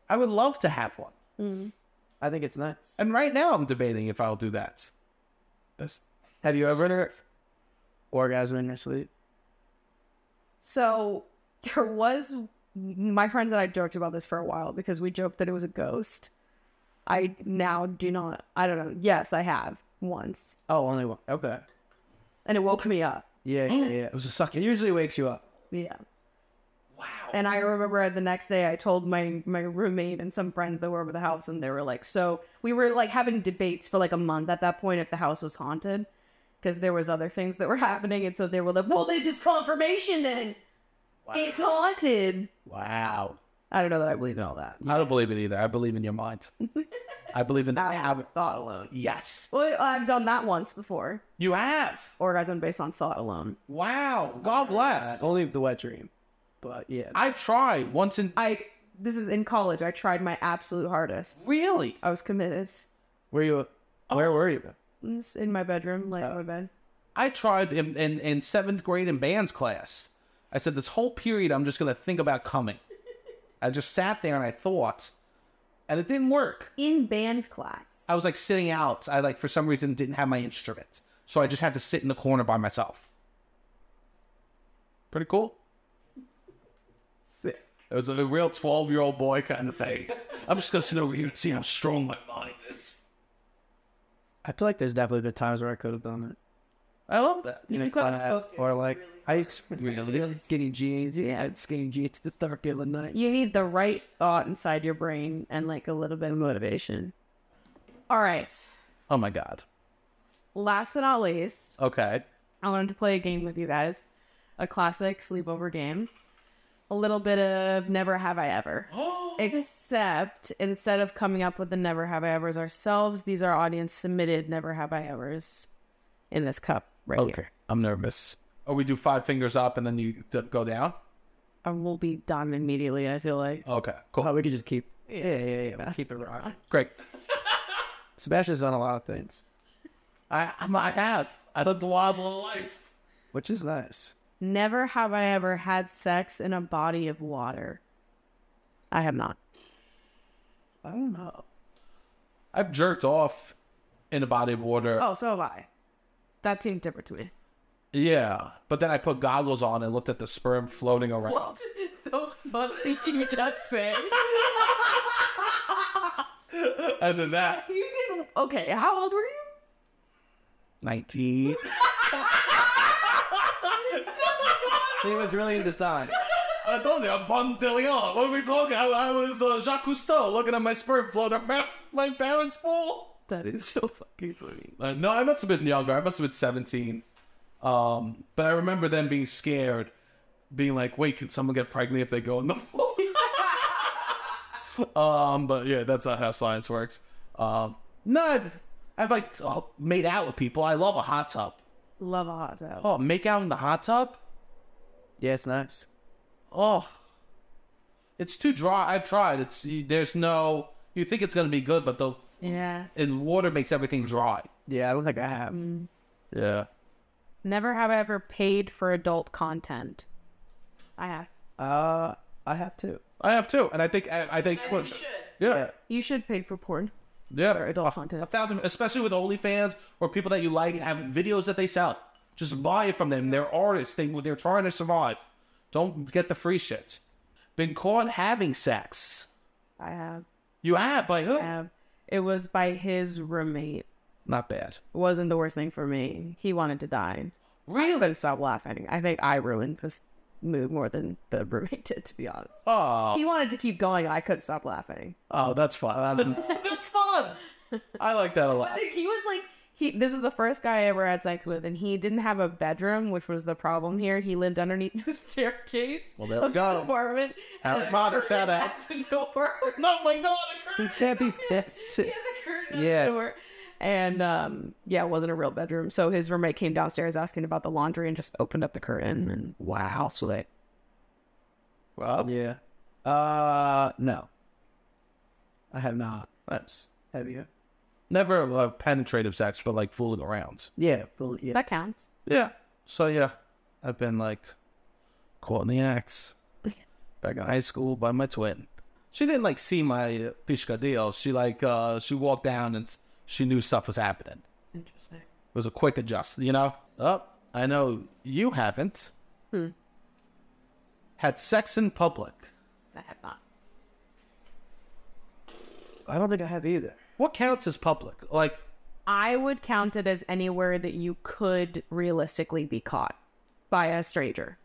I would love to have one. I think it's nice. And right now I'm debating if I'll do that. Have you ever orgasm in your sleep? So there was, my friends and I joked about this for a while because we joked that it was a ghost. I now do not, I don't know. Yes, I have once. Oh, only one. Okay. And it woke me up. Yeah. It was a suck. It usually wakes you up. Yeah. Wow. And I remember the next day I told my roommate and some friends that were over the house, and they were like, so we were like having debates for like a month at that point if the house was haunted because there was other things that were happening. And so they were like, well, this is confirmation then. Wow. It's haunted. Wow. I don't know that I believe in all that. I don't believe it either. I believe in your mind. I believe in that. I have thought alone. Yes. Well, I've done that once before. You have. Orgasm based on thought alone. Wow. God bless. Only the wet dream. But yeah. I've tried once in... This is in college. I tried my absolute hardest. Really? I was committed. Where were you? It's in my bedroom, laying on my bed. I tried in 7th grade in band's class. I said, this whole period, I'm just going to think about coming. I just sat there and I thought, and it didn't work. In band class. I was like sitting out. I like, for some reason, didn't have my instrument. So I just had to sit in the corner by myself. Pretty cool. Sick. It was a real 12-year-old boy kind of thing. I'm just going to sit over here and see how strong my mind is. I feel like there's definitely been times where I could have done it. I love that. In a class, or like, I really skinny jeans. Yeah, I had skinny jeans to start feeling nice. You need the right thought inside your brain and like a little bit of motivation. All right. Oh my God. Last but not least, Okay. I wanted to play a game with you guys. A classic sleepover game. A little bit of Never Have I Ever. Except instead of coming up with the Never Have I Evers ourselves, these are audience submitted Never Have I Evers in this cup right here. I'm nervous. Oh, we do 5 fingers up and then you go down? And we'll be done immediately, I feel like. Okay, cool. Oh, we could just keep. Yeah. Yes. Keep it rocking. Great. Sebastian's done a lot of things. I have. I lived a wild little life. Which is nice. Never have I ever had sex in a body of water. I have not. I don't know. I've jerked off in a body of water. Oh, so have I. That seems different to me. Yeah, but then I put goggles on and looked at the sperm floating around. What the fuck did you just say? And then that. You didn't. Okay, how old were you? 19. He was really into science. I told you, I'm Pons de Leon. What are we talking? I was Jacques Cousteau looking at my sperm float around my parents' pool. That is so fucking funny. No, I must have been younger. I must have been 17. But I remember them being scared, being like, wait, can someone get pregnant if they go in the pool? But yeah, that's not how science works. No, I've like made out with people. I love a hot tub. Love a hot tub. Oh, make out in the hot tub? Yeah, it's nice. Oh, it's too dry. I've tried. There's no. You think it's gonna be good, but and water makes everything dry. Yeah, I don't think I have. Yeah. Never have I ever paid for adult content. I have. I have too. I have too, and I think You should. Yeah. You should pay for porn. Yeah. Or adult content. 1,000, especially with OnlyFans or people that you like have videos that they sell. Just buy it from them. They're artists. They're trying to survive. Don't get the free shit. Been caught having sex. I have. You have? By who? I have. It was by his roommate. Not bad. It wasn't the worst thing for me. He wanted to die. I couldn't stop laughing. I think I ruined this mood more than the roommate did, to be honest. Oh. He wanted to keep going. I couldn't stop laughing. Oh, that's fun. That's fun. I like that a lot. He was like, this is the first guy I ever had sex with, and he didn't have a bedroom, which was the problem here. He lived underneath the staircase. Well, there we go. Apartment. Harry Potter, fat ass. Door. No, my God. He can't be pissed. He has a curtain Yeah. at the door. And yeah, it wasn't a real bedroom. So his roommate came downstairs asking about the laundry and just opened up the curtain, and wow, sweet. Rob? Yeah. No. I have not. Nice. Have you? Never penetrative sex, but like fooling around. Yeah. Yeah. That counts. Yeah. So yeah, I've been like caught in the acts back in high school by my twin. She didn't like see my piscadillo. She walked down and she knew stuff was happening. Interesting. It was a quick adjust, you know? Oh, I know you haven't. Had sex in public. I have not. I don't think I have either. What counts as public? Like, I would count it as anywhere that you could realistically be caught by a stranger.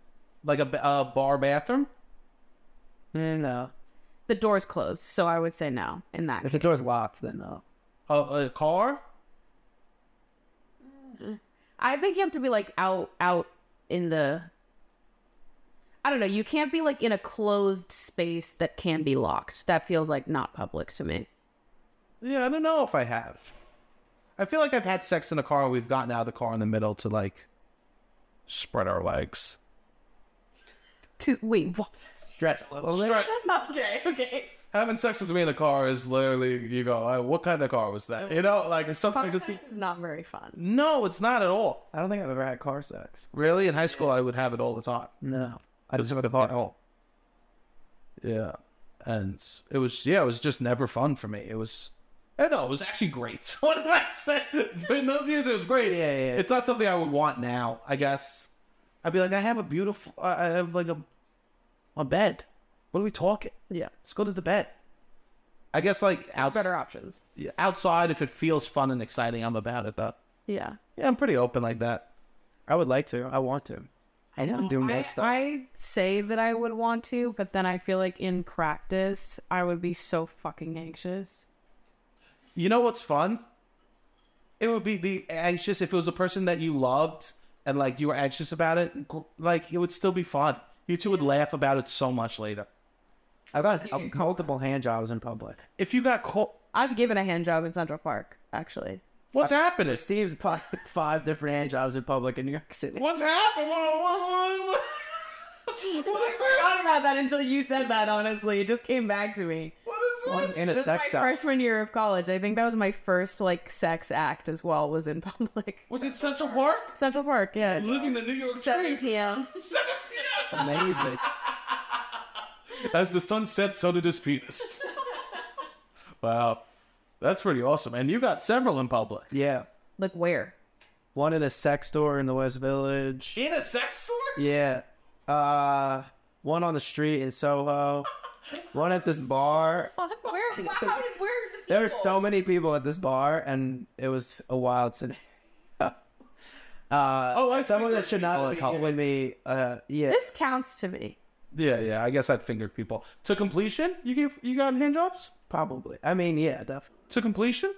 like a bar bathroom? No. The door's closed, so I would say no in that If case. the door's locked, then no. A car? I think you have to be like out in the... I don't know. You can't be like in a closed space that can be locked. That feels like not public to me. Yeah, I don't know if I have. I feel like I've had sex in a car and we've gotten out of the car in the middle to like spread our legs. Wait, what? Stretch a little bit. Okay. Having sex with me in the car is literally, you go, what kind of car was that? You know, like it's something Car to see. sex is not very fun. No, it's not at all. I don't think I've ever had car sex. Really? In high school, I would have it all the time. No. I just have a car at home. Yeah. And it was just never fun for me. It was actually great. What did I say? In those years, it was great. Yeah. It's not something I would want now, I guess. I'd be like, I have a bed. What are we talking? Yeah. Let's go to the bed. I guess like Better options. outside, if it feels fun and exciting, I'm about it though. Yeah. Yeah, I'm pretty open like that. I would like to. I want to. I know I'm doing more stuff. I say that I would want to, but then I feel like in practice, I would be so fucking anxious. You know what's fun? It would be anxious if it was a person that you loved and like you were anxious about it. Like it would still be fun. You two would laugh about it so much later. I've got multiple hand jobs in public. If you got caught, I've given a hand job in Central Park, actually. what's happening? Steve's probably 5 different hand jobs in public in New York City. What's happening? What is I forgot about that until you said that, honestly. It just came back to me. What is In a This was my sex act. freshman year of college. I think that was my first like sex act as well. Was in public. Was it Central Park? Central Park, yeah. Living the New York 7 dream. p.m. 7 p.m. Amazing. As the sun sets, so did his penis. Wow. That's pretty awesome. And you got several in public. Yeah. Like where? One in a sex store in the West Village. In a sex store? Yeah. One on the street in Soho. One at this bar. Where? Where are the people? There were so many people at this bar, and it was a wild scenario. Someone that should not be with me. Yeah. This counts to me. Yeah. I guess I'd fingered people. To completion? You got handjobs? Probably. I mean, yeah, definitely. To completion?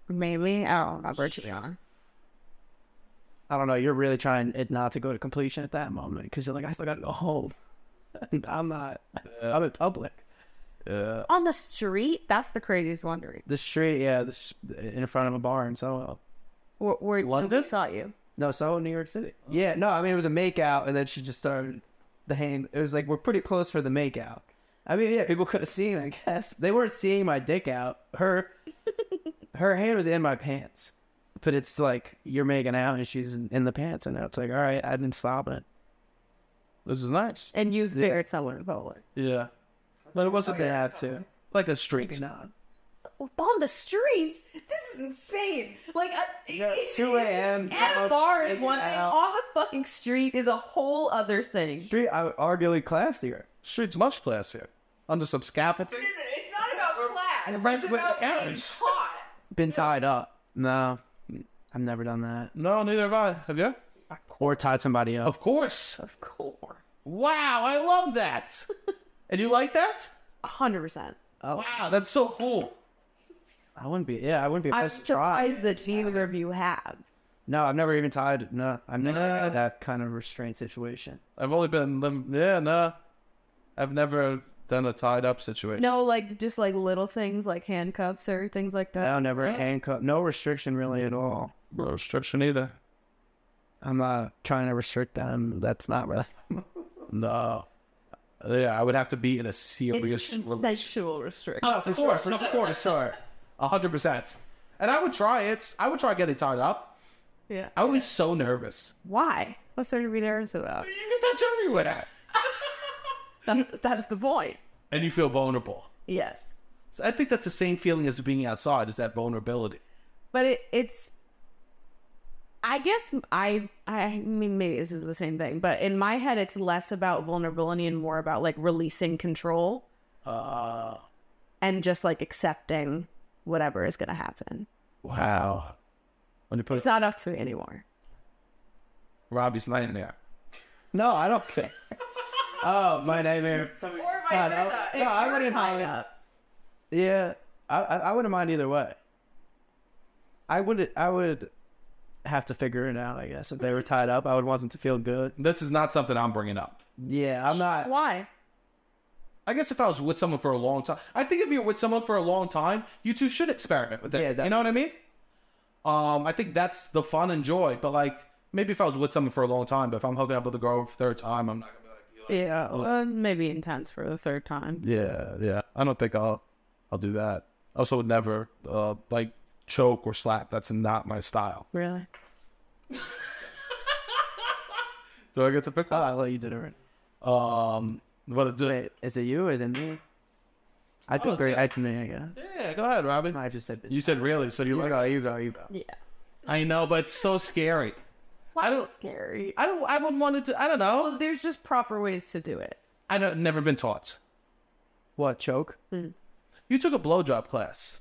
Maybe. I don't remember, to be honest. I don't know. You're really trying it not to go to completion at that moment because you're like, I still got to go home. I'm not. I'm in public. Yeah. On the street? That's the craziest one to read. The street, yeah, in front of a bar in Soho. Where London? saw you? No, Soho, New York City. Yeah, no, I mean, it was a makeout, and then she just started the hand. It was like, we're pretty close for the makeout. I mean, yeah, people could have seen, I guess. They weren't seeing my dick out. Her hand was in my pants. But it's like, you're making out, and she's in the pants, and it's like, all right, I've been stopping it. This is nice. And you figured someone in public. Yeah. But it wasn't they have to. Like a street. Not. On the streets? This is insane. Like, 2 a.m. at bars is making one thing. out. On the fucking street is a whole other thing. Street, arguably classier. Street's much classier. Under some scaffolding. It's not about class. Rent It's with about being errands. hot. Been tied up. No, I've never done that. No, neither have I. Have you? Or tied somebody up. Of course. Of course. Wow, I love that. And you like that? 100%. Oh. Wow, that's so cool. I wouldn't be I'm opposed to try. surprised that neither of you have. No, I've never even tied. No, I've never had that kind of restraint situation. I've only been, no. I've never done a tied up situation. No, like, just like little things like handcuffs or things like that. No, never handcuffed. No restriction really at all. No restriction either. I'm not trying to restrict them. That's not really. No. Yeah, I would have to be in a It's serious consensual restriction. Oh, of course, sorry. 100%. And I would try it. I would try getting tied up. Yeah. I would be so nervous. Why? What's there to be nervous about? You can touch everywhere. That's the point. And you feel vulnerable. Yes. So I think that's the same feeling as being outside, is that vulnerability. But it's I guess I mean maybe this is the same thing, but in my head it's less about vulnerability and more about like releasing control and just like accepting whatever is gonna happen. Wow. When you put It's not up to me anymore. Robbie's nightmare. No, I don't care. Oh, my nightmare. Or vice versa. No, I wouldn't mind. Yeah, I wouldn't mind either way. I would have to figure it out, I guess. If they were tied up, I would want them to feel good. This is not something I'm bringing up. Yeah, I'm not. Why? I guess if I was with someone for a long time, I think if you're with someone for a long time, you two should experiment with it. Yeah, you know what I mean? I think that's the fun and joy. But like, maybe if I was with someone for a long time, but if I'm hooking up with a girl for the third time, I'm not gonna be like, Yeah, maybe intense for the third time. yeah. I don't think I'll do that. I also would never like choke or slap. That's not my style. Really? Do I get to pick Oh, one? I thought you did it right. What do? Wait, is it you or is it me? I think great. I me, I guess. Yeah, go ahead, Robin. I just said. You said really, so you like? You go. Yeah. I know, but it's so scary. Why I don't- scary. I wouldn't want to. I don't know. Well, there's just proper ways to do it. Never been taught. What, choke? You took a blowjob class.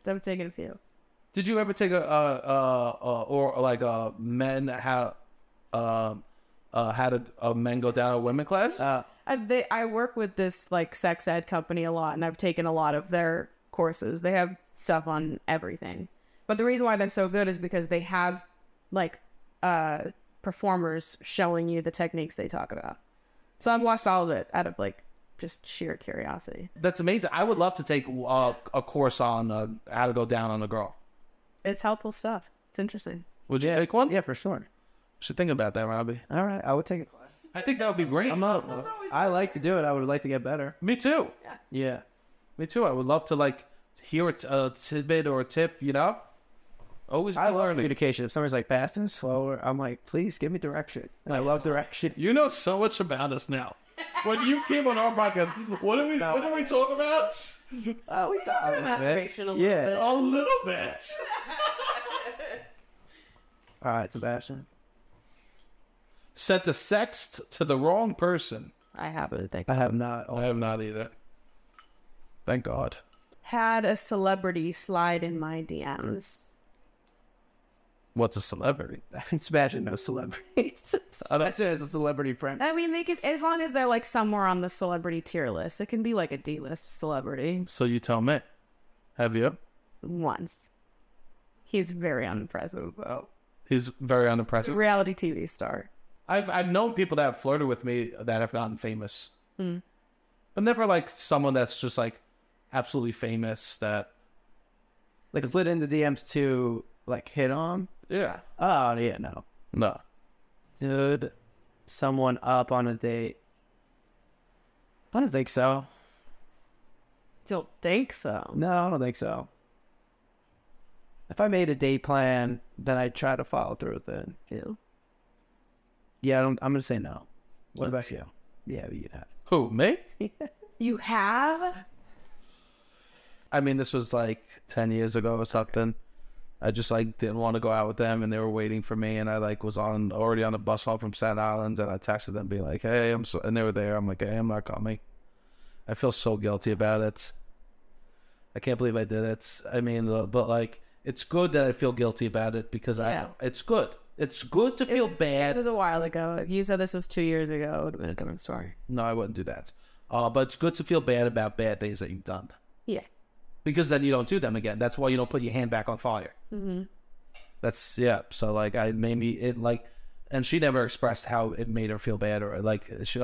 I'm taking a few. Did you ever take men how had a men go down a women class? I work with this like sex ed company a lot, and I've taken a lot of their courses. They have stuff on everything, but the reason why they're so good is because they have like performers showing you the techniques they talk about. So I've watched all of it out of like just sheer curiosity. That's amazing. I would love to take a course on how to go down on a girl. It's helpful stuff. It's interesting. Would you take one? Yeah, for sure. Should think about that, Robbie. All right, I would take a class. I think that would be great. I like to do it. I would like to get better. Me too. Yeah. Me too. I would love to like hear a tidbit or a tip, you know? Always I love learning. communication. If somebody's like faster, slower, I'm like, please give me direction. And I love direction. You know so much about us now. When you came on our podcast, what did we talk about? Oh, we talked about masturbation a little bit. A little bit. All right, Sebastian. Sent a sext to the wrong person. I haven't. I have not. I have not either. Thank God. Had a celebrity slide in my DMs. What's a celebrity? I mean, Sebastian knows celebrities. Sebastian has a celebrity friend. I mean, they could, as long as they're like somewhere on the celebrity tier list. It can be like a D-list celebrity. So you tell me. Have you? Once. He's very unimpressive, though. He's very unimpressive. Reality TV star. I've known people that have flirted with me that have gotten famous. But never like someone that's just like absolutely famous that Like slid into DMs to like hit on. yeah. Oh yeah, no. No. Stood someone up on a date. I don't think so. Don't think so. No, I don't think so. If I made a date plan, then I'd try to follow through with it. Ew. Yeah, I'm gonna say no. What about you? Yeah, you have. Who, me? You have? I mean, this was like 10 years ago or something. I just like didn't want to go out with them and they were waiting for me, and I like was already on the bus home from Staten Island, and I texted them being like, hey, and they were there. I'm like, hey, I'm not coming. I feel so guilty about it. I can't believe I did it. I mean, but like, it's good that I feel guilty about it because it's good. It's good to feel bad. It was a while ago. If you said this was 2 years ago, it would have been a different story. No, I wouldn't do that. But it's good to feel bad about bad things that you've done. Yeah. Because then you don't do them again. That's why you don't put your hand back on fire. Mm-hmm. That's, yeah. So, like, and she never expressed how it made her feel bad, or, like, she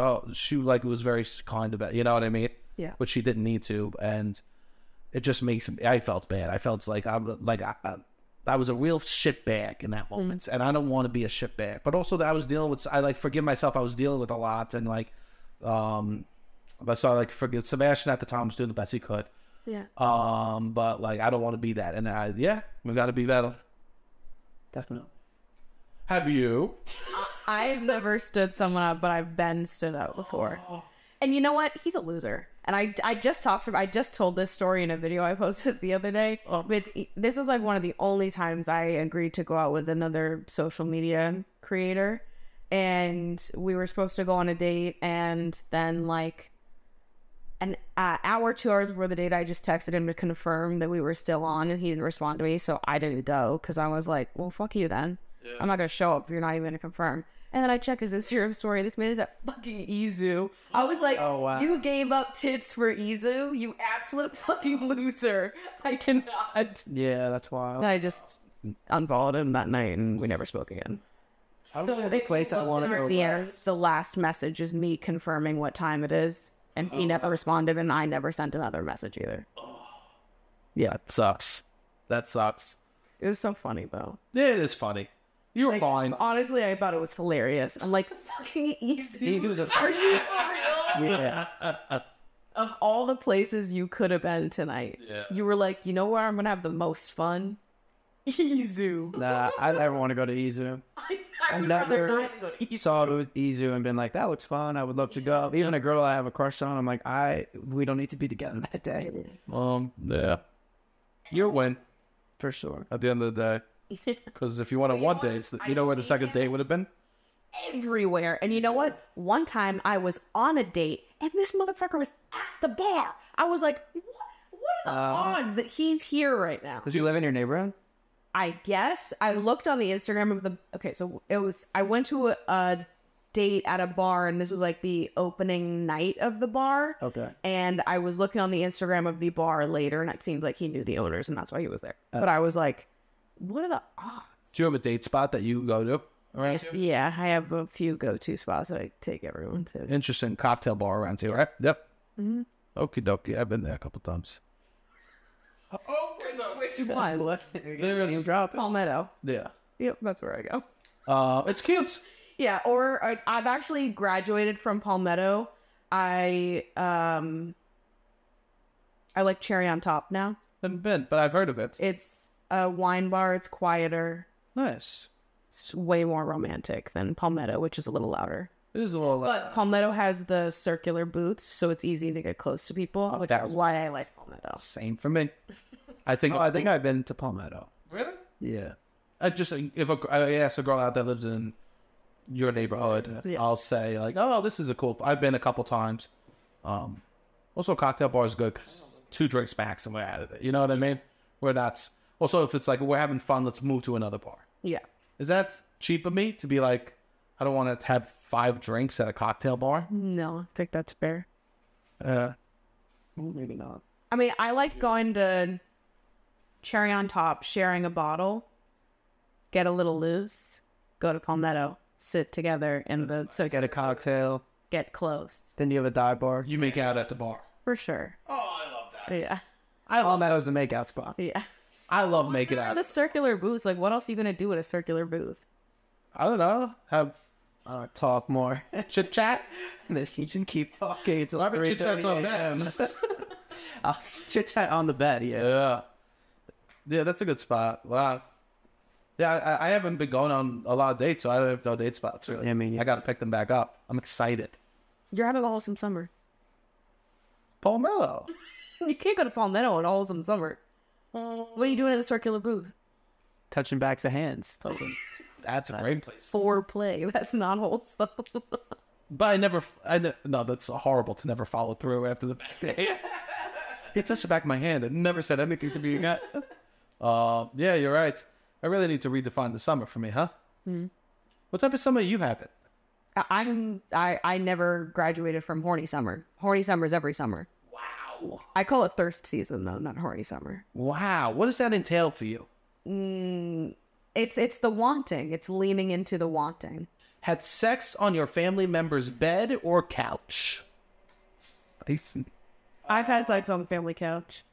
like, was very kind about it. You know what I mean? Yeah. But she didn't need to, and it just makes me, I felt bad. I felt like I was a real shitbag in that moment, and I don't want to be a shitbag. But also that I was dealing with, I like forgive myself. I was dealing with a lot, and like, but so I like forgive Sebastian at the time was doing the best he could. Yeah. But like I don't want to be that, and we got to be better. Definitely. Have you? I've never stood someone up, but I've been stood up before. And you know what? He's a loser. And I just told this story in a video I posted the other day. But this was like one of the only times I agreed to go out with another social media creator. And we were supposed to go on a date, and then like an hour, 2 hours before the date, I just texted him to confirm that we were still on, and he didn't respond to me, so I didn't go because I was like, well, fuck you then. Yeah. I'm not gonna show up if you're not even gonna confirm. And then I check his Instagram story. This man is at fucking Izu. I was like, oh, wow. You gave up tits for Izu? You absolute fucking loser. I cannot. Yeah, that's wild. And I just unfollowed him that night, and we never spoke again. So the place I want to go. The last message is me confirming what time it is, and he never responded, and I never sent another message either. Yeah, it sucks. That sucks. It was so funny though. Yeah, it is funny. You were fine. Honestly, I thought it was hilarious. I'm like, fucking easy. He was a Are you for real? Yeah. Of all the places you could have been tonight, you were like, you know where I'm gonna have the most fun? Izu. Nah, I never want to go to Izu. I never saw it with Izu and been like, that looks fun. I would love to go. Even a girl I have a crush on, I'm like, we don't need to be together that day. Yeah. You'll win. For sure. At the end of the day. Because if you want one date, you know where the second date would have been? Everywhere. And you know what? One time I was on a date and this motherfucker was at the bar. I was like, what are the odds that he's here right now? Does he live in your neighborhood? I guess. I looked on the Instagram of the... Okay, so I went to a date at a bar, and this was like the opening night of the bar. Okay. And I was looking on the Instagram of the bar later, and it seemed like he knew the owners, and that's why he was there. But I was like, what are the odds? Do you have a date spot that you go to around here? Yeah, I have a few go-to spots that I take everyone to. Interesting cocktail bar around here, right? Yep. Mm-hmm. Okie dokie. I've been there a couple times. Oh, which one? Palmetto. Yeah. Yep, that's where I go. It's cute. Yeah, or I've actually graduated from Palmetto. I like Cherry on Top now. Haven't been, but I've heard of it. It's a wine bar. It's quieter. Nice. It's way more romantic than Palmetto, which is a little louder. It is a little. But Palmetto has the circular booths, so it's easy to get close to people, which is why I like Palmetto. Same for me. I think I've been to Palmetto. Really? Yeah. I just if I ask a girl out that lives in your neighborhood, Yeah. I'll say like, "Oh, this is a cool." I've been a couple times. Also, a cocktail bar is good 'cause 2 drinks max and we're out of it. You know what I mean? We're not. Also, if it's like we're having fun, let's move to another bar. Yeah. Is that cheap of me to be like, I don't want to have 5 drinks at a cocktail bar? No, I think that's fair. Maybe not. I mean, I like going to Cherry on Top, sharing a bottle, get a little loose, go to Palmetto, sit together in the so Get a cocktail. get close. Then you have a dive bar. You make out at the bar. For sure. Oh, I love that. Yeah. Palmetto's the makeout spot. Yeah. I love making out. The circular booths, like what else are you gonna do at a circular booth? I don't know. Have Talk more. chit chat. And then you can keep talking until Why would chit chat's 3:30 on a.m. bed? I'll chit chat on the bed. Yeah. Yeah. Yeah, that's a good spot. Wow. Yeah, I haven't been going on a lot of dates, so I don't have no date spots really. Yeah, I mean, I got to pick them back up. I'm excited. You're having a wholesome summer. Palmetto. You can't go to Palmetto on a wholesome summer. What are you doing at a circular booth? Touching backs of hands. That's a great place. Foreplay. That's not wholesome. But no, that's horrible to never follow through after the back. He touched the back of my hand and never said anything to me again. Yeah, you're right. I really need to redefine the summer for me, huh? Mm-hmm. What type of summer are you having? I never graduated from horny summer. Horny summer is every summer. Wow. I call it thirst season though, not horny summer. Wow. What does that entail for you? It's the wanting. It's leaning into the wanting. Had sex on your family member's bed or couch? Spicy. I've had sex on the family couch.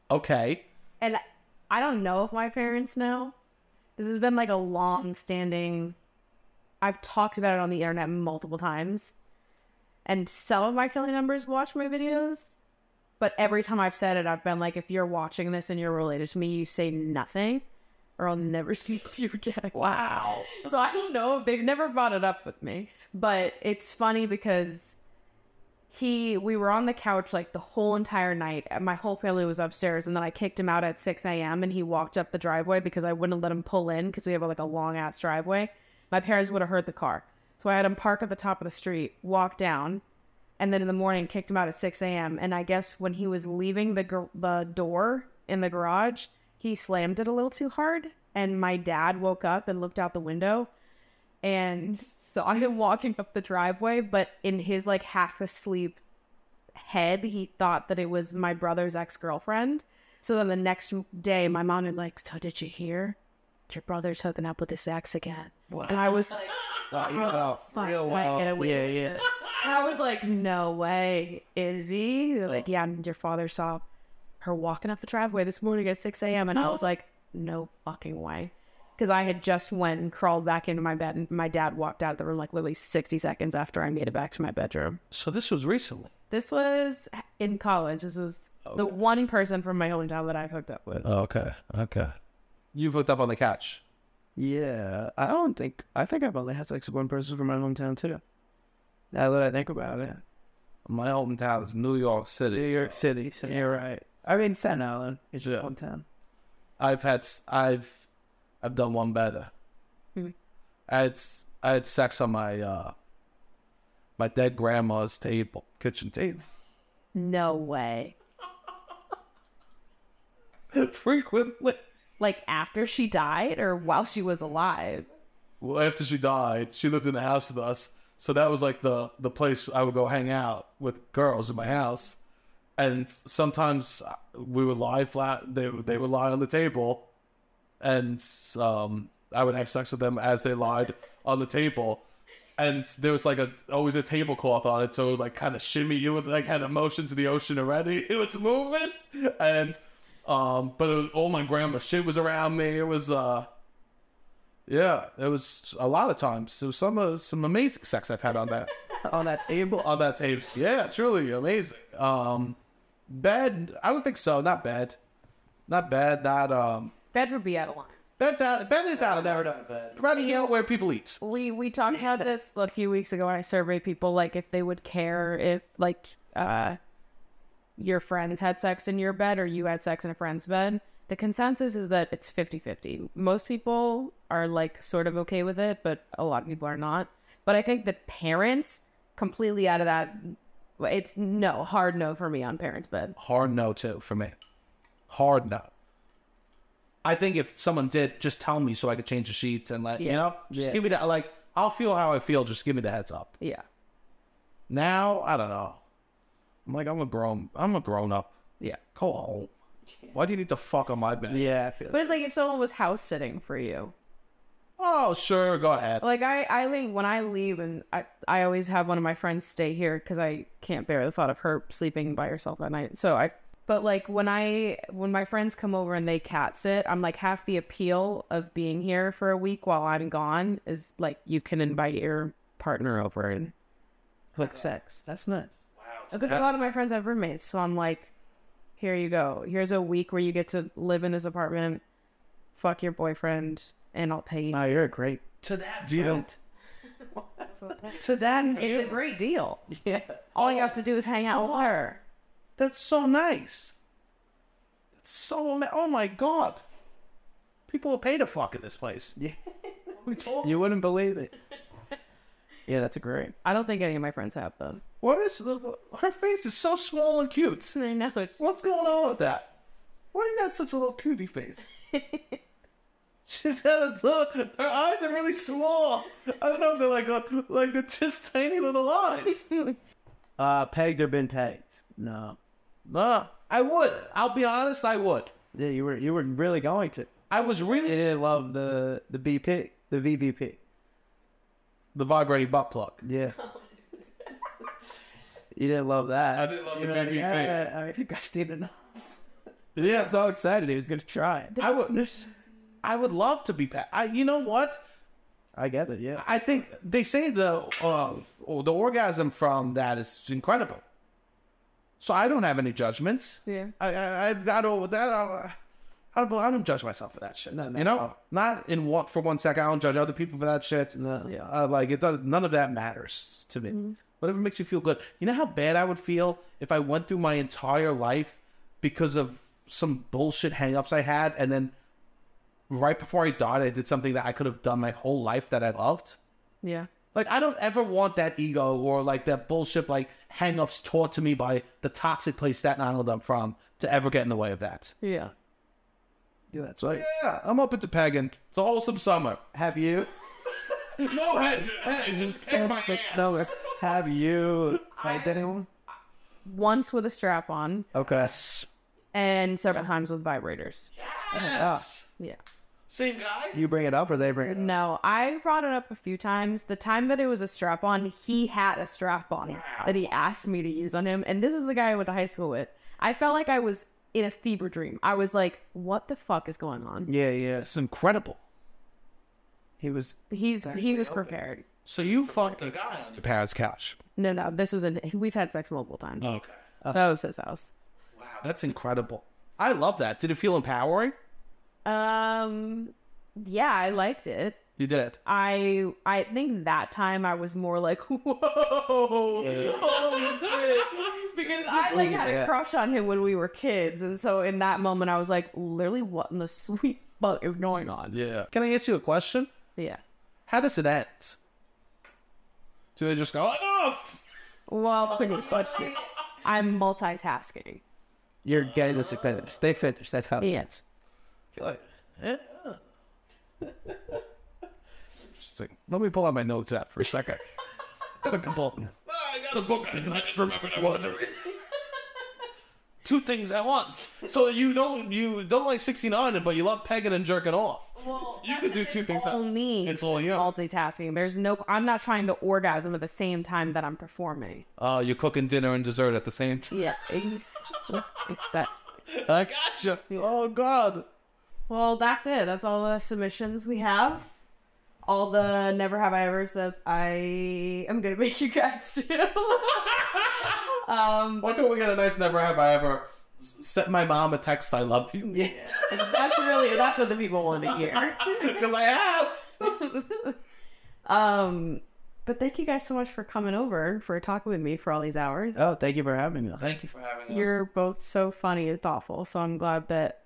Okay. And I don't know if my parents know. This has been like a long-standing... I've talked about it on the internet multiple times. And some of my family members watch my videos. But every time I've said it, I've been like, if you're watching this and you're related to me, you say nothing. Or I'll never see you again. Wow. So I don't know. They've never brought it up with me. But it's funny because... we were on the couch like the whole entire night. My whole family was upstairs, and then I kicked him out at 6 a.m. and he walked up the driveway because I wouldn't let him pull in because we have like a long ass driveway. My parents would have heard the car, so I had him park at the top of the street, walk down, and then in the morning kicked him out at 6 a.m. And I guess when he was leaving the door in the garage, he slammed it a little too hard, and my dad woke up and looked out the window and saw him walking up the driveway, but in his like half asleep head, he thought that it was my brother's ex-girlfriend. So then the next day, my mom was like, so did you hear? Your brother's hooking up with his ex again. Wow. And I was like, real well. Yeah. And I was like, no way. Is he? They're like, yeah, your father saw her walking up the driveway this morning at 6 a.m. And I was like, no fucking way. Because I had just went and crawled back into my bed, and my dad walked out of the room like literally 60 seconds after I made it back to my bedroom. So this was recently? This was in college. This was the one person from my hometown that I've hooked up with. Okay. You've hooked up on the couch? Yeah. I think I've only had sex with one person from my hometown too. Now that I think about it. My hometown is New York City. New York City, so you're right. I mean, Staten Island is your hometown. I've done one better. Mm-hmm. I had sex on my my dead grandma's kitchen table. No way. Frequently. Like after she died or while she was alive? Well, after she died, she lived in the house with us. So that was like the place I would go hang out with girls in my house. And sometimes we would lie flat. They would lie on the table. And I would have sex with them as they lied on the table. And there was like always a tablecloth on it. So it would like kind of shimmy. You would like had motions of the ocean already. It was moving. And but all my grandma's shit was around me. It was Yeah, it was a lot of times. There was some amazing sex I've had on that. On that table. On that table. Yeah, truly amazing. Bed, I don't think so. Not bed. Not bed, not Bed would be out of line. bed is out of Never there. done bed. Rather where people eat. We talked about this a few weeks ago when I surveyed people, like, if they would care if, like, your friends had sex in your bed or you had sex in a friend's bed. The consensus is that it's 50-50. Most people are, like, sort of okay with it, but a lot of people are not. But I think that parents completely out of that. It's hard no for me on parents' bed. Hard no, too, for me. Hard no. I think if someone did, just tell me so I could change the sheets and let, just give me that, like, I'll feel how I feel, just give me the heads up. Yeah. Now, I don't know. I'm a grown up. Yeah. Go home. Why do you need to fuck on my bed? Yeah, I feel But it's like if someone was house sitting for you. Oh, sure, go ahead. Like, I think when I leave, and I always have one of my friends stay here because I can't bear the thought of her sleeping by herself at night. But like when my friends come over and they cat sit, I'm like, half the appeal of being here for a week while I'm gone is like you can invite your partner over and quick sex. That's nice. because a lot of my friends have roommates, so I'm like, here you go. Here's a week where you get to live in this apartment, fuck your boyfriend, and I'll pay you. Wow, you're great. To that You view. don't. To that It's view. a great deal. Yeah. All you have to do is hang out with her. That's so nice. That's so oh my god. People will pay to fuck in this place. Yeah. You wouldn't believe it. Yeah, that's a great. I don't think any of my friends have though. What is her face is so small and cute. I know. What's going on with that? Why do you got such a little cutie face? She's got a look. Her eyes are really small. I don't know if they're like they're just tiny little eyes. Pegged or been pegged? No. No, I would. I'll be honest. I would. Yeah, you were really going to. I was You really didn't love the BP, the VVP. the vibrating butt plug. Yeah. You didn't love that. I didn't love You the were like, VVP. "Yeah, I think I've seen enough." Yeah, So excited he was gonna try it. I would love to be you know what? I get it. Yeah. I think they say the orgasm from that is incredible. So I don't have any judgments. Yeah. I've got over that. I don't judge myself for that shit. No, you know, not for 1 second. I don't judge other people for that shit. No. Yeah. Like it does. None of that matters to me. Whatever makes you feel good. You know how bad I would feel if I went through my entire life because of some bullshit hang-ups I had, and then right before I died, I did something that I could have done my whole life that I loved. Yeah. Like, I don't ever want that ego or, like, that bullshit, like, hang-ups taught to me by the toxic place Staten Island I'm from to ever get in the way of that. Yeah. Yeah, that's So, right. yeah, I'm open to pegging. It's a wholesome summer. Have you? No, hey, just peg my ass. No, have you pegged anyone? Once with a strap on Okay. and several times with vibrators. Yes. Yeah. Same guy? You bring it up or they bring it up? No, I brought it up a few times. The time that it was a strap on, he had a strap on that he asked me to use on him. And this was the guy I went to high school with. I felt like I was in a fever dream. I was like, what the fuck is going on? Yeah, yeah. It's incredible. He was. He was prepared. So you fucked a guy on your parents' couch. No, this was we've had sex multiple times. Okay. That was his house. Wow, that's incredible. I love that. Did it feel empowering? Yeah, I liked it. You did. I think that time I was more like, whoa, holy shit. Because I like had a crush on him when we were kids. And so in that moment I was like, literally what in the sweet fuck is going on? Yeah. Can I ask you a question? Yeah. How does it end? Do they just go, enough? Well, pretty much. I'm multitasking. You're getting this to finish. They finish. That's how it Yeah. ends. I feel like, yeah. Interesting. Let me pull out my notes app for a second. I got a book. I got a book. I just remembered I wanted to read. Two things at once. So you don't like 69, but you love pegging and jerking off. Well, You could do two things all me. It's all you. Multitasking. I'm not trying to orgasm at the same time that I'm performing. Oh, you're cooking dinner and dessert at the same time. Yeah. Exactly. I gotcha. Oh, God. Well, that's it. That's all the submissions we have. all the never have I ever's that I am gonna make you guys do. Why can't we get a nice never have I ever sent my mom a text I love you? Yeah. That's what the people want to hear. Because I have. But thank you guys so much for coming over, for talking with me for all these hours. Oh, thank you for having me. Thank you for having us. You're both so funny and thoughtful, so I'm glad that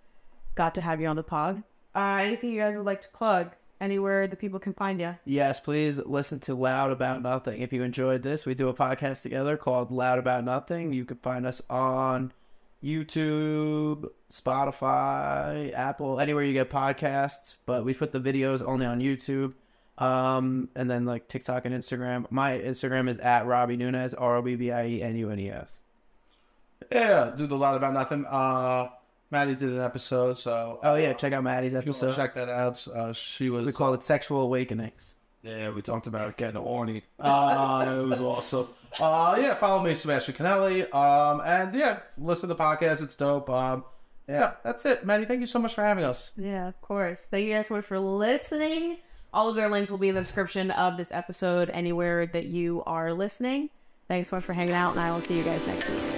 got to have you on the pod. Anything you guys would like to plug? Anywhere that people can find you? Yes, please listen to Loud About Nothing. If you enjoyed this, we do a podcast together called Loud About Nothing. You can find us on YouTube, Spotify, Apple, anywhere you get podcasts. But we put the videos only on YouTube. And then like TikTok and Instagram. My Instagram is at Robbie Nunes, ROBBIENUNES. Yeah, do the lot about nothing. Maddie did an episode, so Oh yeah, check out Maddie's if you want to episode. check that out. She was. We call it Sexual Awakenings. Yeah, we talked about getting horny. It was awesome. Yeah, follow me, Sebastian Conelli. And yeah, listen to the podcast. It's dope. Yeah, that's it. Maddie, thank you so much for having us. Yeah, of course. Thank you guys so much for listening. All of their links will be in the description of this episode, anywhere that you are listening. Thanks so much for hanging out, and I will see you guys next week.